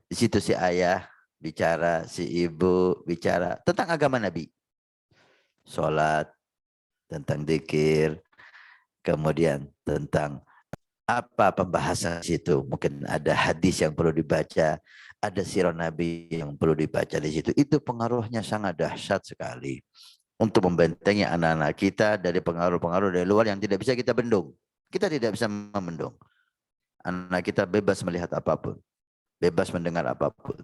Di situ si ayah bicara, si ibu bicara tentang agama Nabi. Sholat, tentang zikir, kemudian tentang apa pembahasan situ. Mungkin ada hadis yang perlu dibaca, ada sirah Nabi yang perlu dibaca di situ. Itu pengaruhnya sangat dahsyat sekali untuk membentengi anak-anak kita dari pengaruh-pengaruh dari luar yang tidak bisa kita bendung. Kita tidak bisa membendung. Anak kita bebas melihat apapun. Bebas mendengar apapun.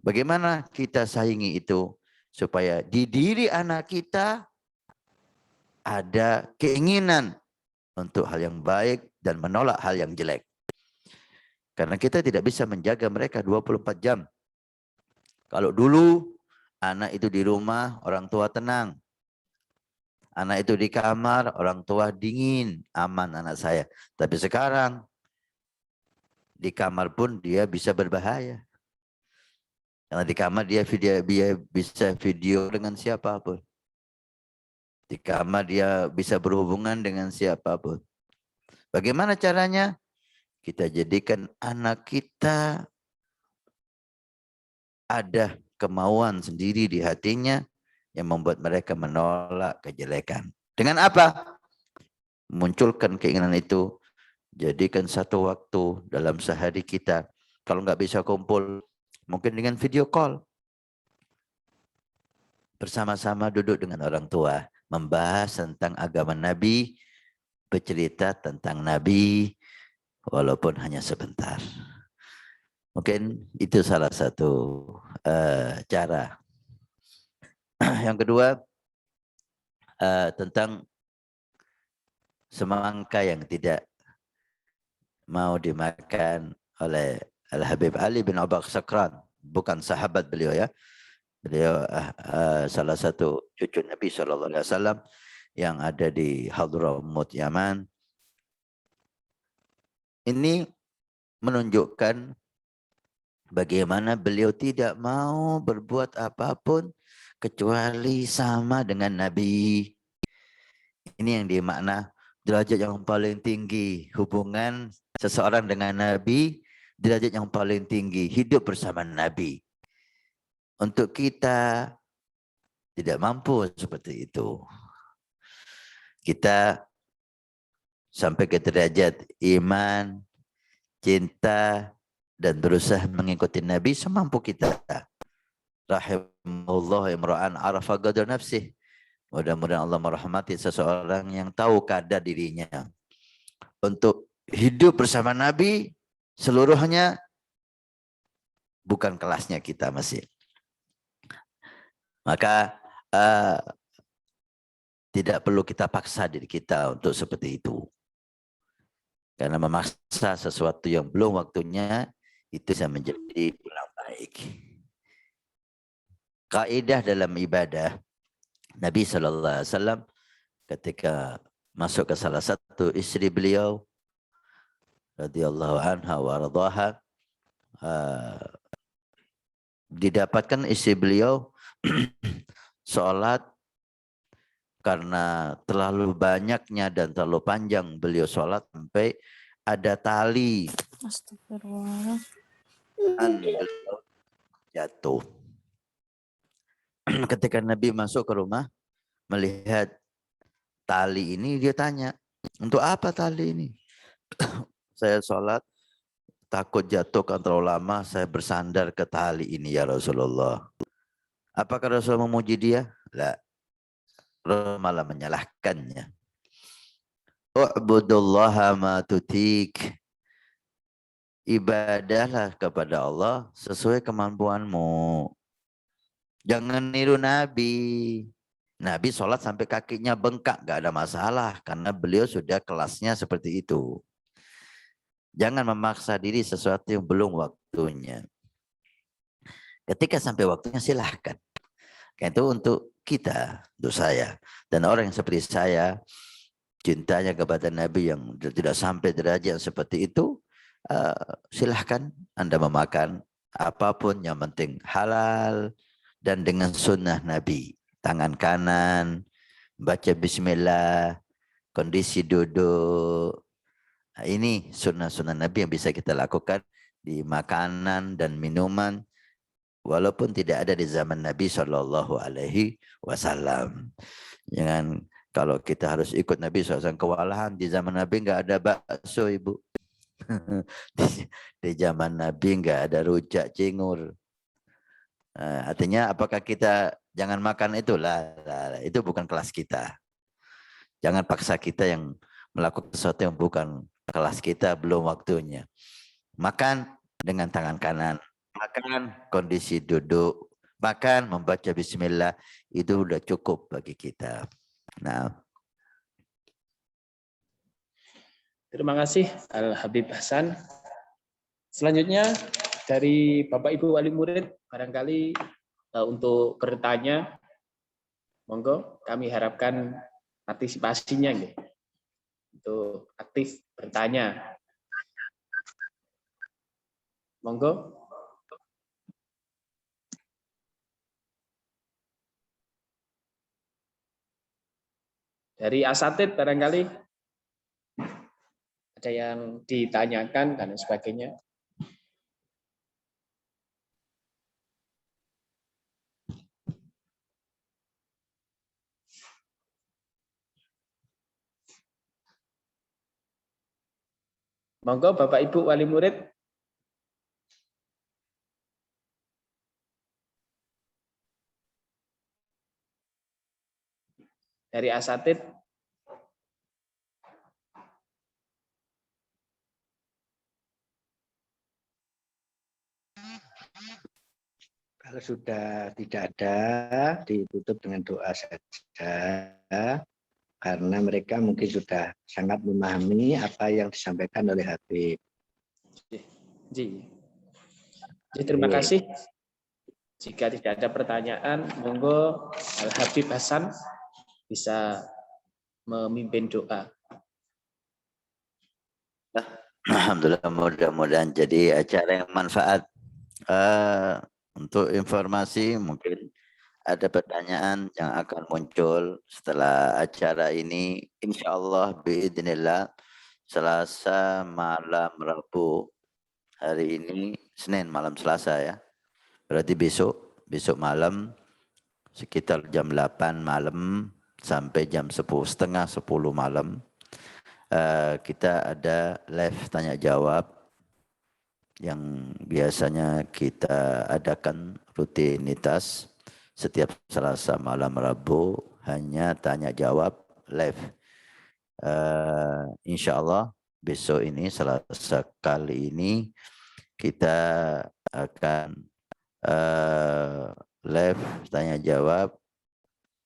Bagaimana kita saingi itu supaya di diri anak kita ada keinginan untuk hal yang baik dan menolak hal yang jelek. Karena kita tidak bisa menjaga mereka 24 jam. Kalau dulu anak itu di rumah, orang tua tenang. Anak itu di kamar, orang tua dingin, aman anak saya. Tapi sekarang di kamar pun dia bisa berbahaya. Karena di kamar dia bisa video dengan siapapun. Di kamar dia bisa berhubungan dengan siapapun. Bagaimana caranya? Kita jadikan anak kita ada kemauan sendiri di hatinya yang membuat mereka menolak kejelekan. Dengan apa? Munculkan keinginan itu. Jadikan satu waktu dalam sehari kita. Kalau nggak bisa kumpul, mungkin dengan video call. Bersama-sama duduk dengan orang tua. Membahas tentang agama Nabi. Bercerita tentang Nabi. Walaupun hanya sebentar. Mungkin itu salah satu cara. Yang kedua, tentang semangka yang tidak mau dimakan oleh Al-Habib Ali bin Abi Sakran. Bukan sahabat beliau ya. Beliau salah satu cucu Nabi SAW yang ada di Hadramaut Yaman. Ini menunjukkan bagaimana beliau tidak mau berbuat apapun kecuali sama dengan Nabi. Ini yang dimakna derajat yang paling tinggi. Hubungan seseorang dengan Nabi, derajat yang paling tinggi. Hidup bersama Nabi. Untuk kita tidak mampu seperti itu. Kita sampai ke derajat iman, cinta, dan berusaha mengikuti Nabi semampu kita. Rahimahullah imra'an arafa qadar nafsih. Mudah-mudahan Allah merahmati seseorang yang tahu kadar dirinya. Untuk hidup bersama Nabi seluruhnya bukan kelasnya kita masih. Maka tidak perlu kita paksa diri kita untuk seperti itu. Karena memaksa sesuatu yang belum waktunya itu bisa menjadi kurang baik. Kaidah dalam ibadah Nabi SAW ketika masuk ke salah satu istri beliau radhiyallahu anha wa radhaha, didapatkan istri beliau sholat karena terlalu banyaknya dan terlalu panjang beliau sholat sampai ada tali Astagfirullah. dan beliau jatuh. Ketika Nabi masuk ke rumah melihat tali ini, dia tanya, untuk apa tali ini? Saya sholat takut jatuh kan terlalu lama, saya bersandar ke tali ini ya Rasulullah. Apakah Rasul memuji dia? Lah, Rasul malah menyalahkannya. U'budullaha ma tutik. Ibadahlah kepada Allah sesuai kemampuanmu. Jangan niru Nabi. Nabi sholat sampai kakinya bengkak, gak ada masalah. Karena beliau sudah kelasnya seperti itu. Jangan memaksa diri sesuatu yang belum waktunya. Ketika sampai waktunya silahkan. Itu untuk kita, untuk saya. Dan orang yang seperti saya, cintanya kepada Nabi yang tidak sampai derajat seperti itu, silahkan Anda memakan apapun yang penting halal dan dengan sunnah Nabi. Tangan kanan, baca bismillah, kondisi duduk. Nah, ini sunnah-sunnah Nabi yang bisa kita lakukan di makanan dan minuman. Walaupun tidak ada di zaman Nabi SAW. Jangan kalau kita harus ikut Nabi SAW kewalahan. Di zaman Nabi nggak ada bakso, Ibu. Di zaman Nabi nggak ada rujak cingur. Artinya apakah kita jangan makan itu? Itu bukan kelas kita. Jangan paksa kita yang melakukan sesuatu yang bukan kelas kita, belum waktunya. Makan dengan tangan kanan. Makan kondisi duduk, makan membaca bismillah, itu udah cukup bagi kita. Nah, Terima kasih Al Habib Hasan. Selanjutnya dari Bapak Ibu wali murid, barangkali untuk bertanya, monggo kami harapkan partisipasinya gitu. Untuk aktif bertanya. Monggo. Dari asatid barangkali ada yang ditanyakan dan sebagainya. Monggo Bapak Ibu wali murid. Dari asatid. Kalau sudah tidak ada, ditutup dengan doa saja. Karena mereka mungkin sudah sangat memahami apa yang disampaikan oleh Habib. Terima kasih. Jika tidak ada pertanyaan, monggo Al Habib Hasan bisa memimpin doa. alhamdulillah, mudah-mudahan jadi acara yang manfaat. Untuk informasi, mungkin ada pertanyaan yang akan muncul setelah acara ini. Insya Allah, biidznillah, Selasa malam Rabu, hari ini Senin malam Selasa ya. Berarti besok malam sekitar jam 8 malam sampai jam 10:30, 10 malam. Kita ada live tanya jawab yang biasanya kita adakan rutinitas setiap Selasa malam Rabu, hanya tanya jawab live. Insya Allah besok ini Selasa kali ini kita akan live tanya jawab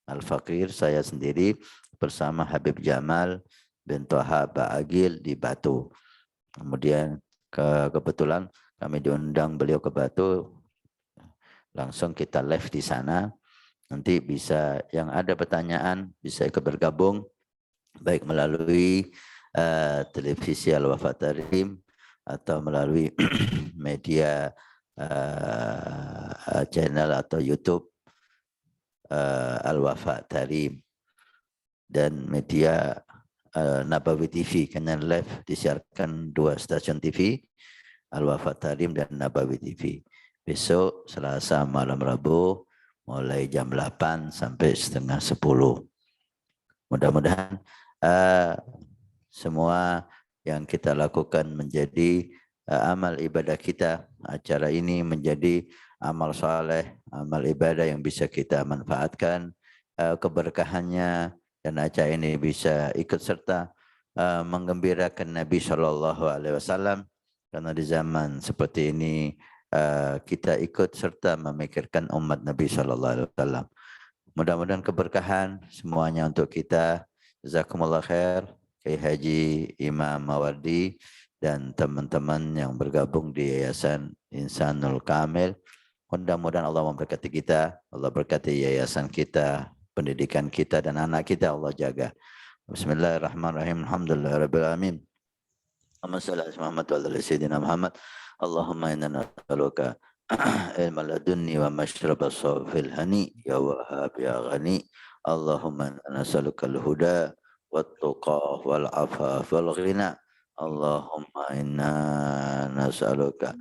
Al-Fakir, saya sendiri bersama Habib Jamal bin Toha Ba'agil di Batu. Kemudian kebetulan kami diundang beliau ke Batu, langsung kita live di sana. Nanti bisa yang ada pertanyaan bisa ikut bergabung baik melalui televisi Al-Wafa Tarim atau melalui media channel atau YouTube Al-Wafa Tarim dan media Nabawi TV, karena live disiarkan 2 stasiun TV, Al-Wafa Tarim dan Nabawi TV. Besok Selasa malam Rabu mulai jam 8 sampai setengah 10. Mudah-mudahan semua yang kita lakukan menjadi amal ibadah kita. Acara ini menjadi amal soleh, amal ibadah yang bisa kita manfaatkan keberkahannya, dan acara ini bisa ikut serta menggembirakan Nabi SAW, karena di zaman seperti ini kita ikut serta memikirkan umat Nabi SAW. Mudah-mudahan keberkahan semuanya untuk kita. Jazakumullah khair, Kiai Haji Imam Mawardi dan teman-teman yang bergabung di Yayasan Insanul Kamil. Mudah-mudahan Allah memberkati kita, Allah berkati yayasan kita, pendidikan kita dan anak kita Allah jaga. Bismillahirrahmanirrahim. Alhamdulillahirabbil alamin. Allahumma inna nas'aluka ilma ladunni wa mashraba sawfil hani ya wahhab ya ghani. Allahumma nas'aluka al-huda wat-tuqa wal afaf wal ghina. Allahumma inna nas'aluka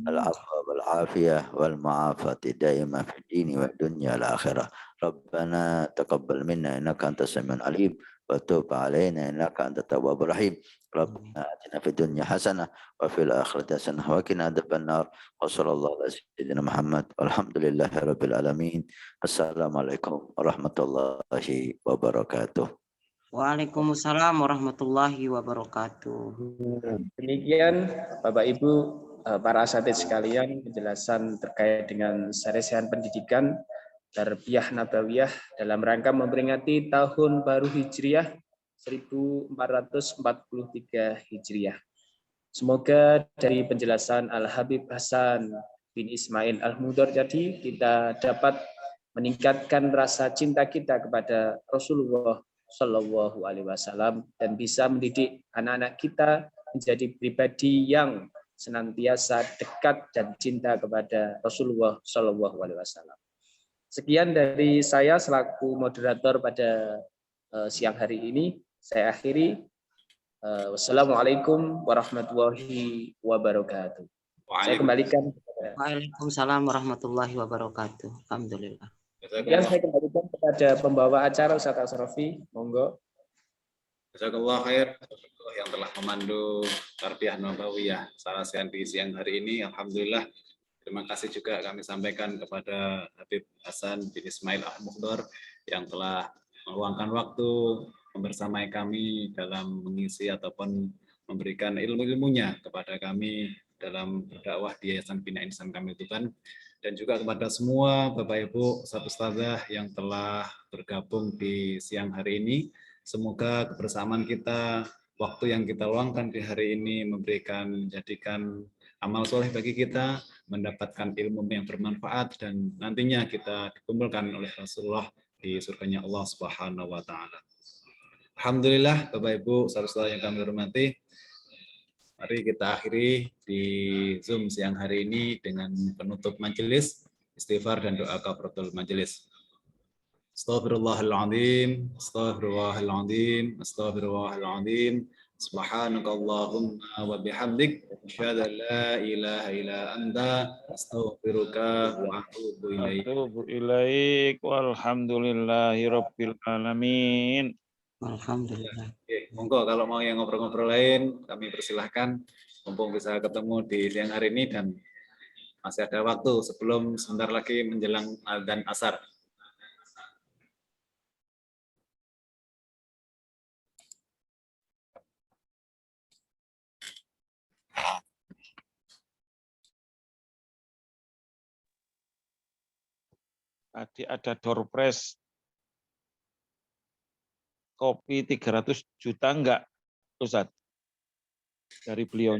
al-afwa wal afiyah wal ma'afati daima fid dini wad dunya wal akhirah. Rabbana taqabbal minna innaka antas samiul alim wa tub alaina innaka antat tawwabur rahim. Rabbana atina fid dunya hasanah wa fil akhirati hasanah wa qina adzabannar. Wa sallallahu ala sayyidina Muhammad walhamdulillahi rabbil alamin. Assalamualaikum warahmatullahi wabarakatuh. Waalaikumsalam warahmatullahi wabarakatuh. Demikian Bapak Ibu para asatidz sekalian, penjelasan terkait dengan sarjana pendidikan Tarbiyah Nabawiyah dalam rangka memperingati Tahun Baru Hijriah 1443 Hijriah. Semoga dari penjelasan Al-Habib Hasan bin Ismail Al-Muhdor tadi kita dapat meningkatkan rasa cinta kita kepada Rasulullah Shallallahu Alaihi Wasallam dan bisa mendidik anak-anak kita menjadi pribadi yang senantiasa dekat dan cinta kepada Rasulullah Shallallahu Alaihi Wasallam. Sekian dari saya selaku moderator pada siang hari ini. Saya akhiri. Wassalamualaikum warahmatullahi wabarakatuh. Saya kembalikan. Waalaikumsalam warahmatullahi wabarakatuh. Alhamdulillah. Kemudian saya kembalikan kepada pembawa acara Ustaz Asrofi. Monggo. Jazakallah khair yang telah memandu Tarbiyah Nabawiyah sarjana di siang hari ini. Alhamdulillah. Terima kasih juga kami sampaikan kepada Habib Hasan bin Ismail Al-Muhdor yang telah meluangkan waktu membersamai kami dalam mengisi ataupun memberikan ilmu-ilmunya kepada kami dalam berdakwah di Yayasan Bina Insan Kamil Tuban, dan juga kepada semua Bapak Ibu Ustadzah yang telah bergabung di siang hari ini. Semoga kebersamaan kita, waktu yang kita luangkan di hari ini menjadikan amal soleh bagi kita, mendapatkan ilmu yang bermanfaat, dan nantinya kita dikumpulkan oleh Rasulullah di surganya Allah Subhanahu wa Ta'ala. Alhamdulillah, Bapak Ibu saudara-saudara yang kami hormati, mari kita akhiri di Zoom siang hari ini dengan penutup majelis, istighfar dan doa kafaratul majelis. Astaghfirullahaladzim, astaghfirullahaladzim, astaghfirullahaladzim. Subhanakallahumma wa bihamdik, asyhadu an la ilaha illa anta, astaghfiruka wa atubu ilaik. Atubu ilaik, walhamdulillahi rabbil alamin. Alhamdulillah. Oke, monggo kalau mau yang ngobrol-ngobrol lain, kami persilahkan. Mumpung bisa ketemu di siang hari ini dan masih ada waktu sebelum sebentar lagi menjelang adzan asar. Tadi ada door prize kopi 300 juta enggak, Ustaz? Dari beliaunya.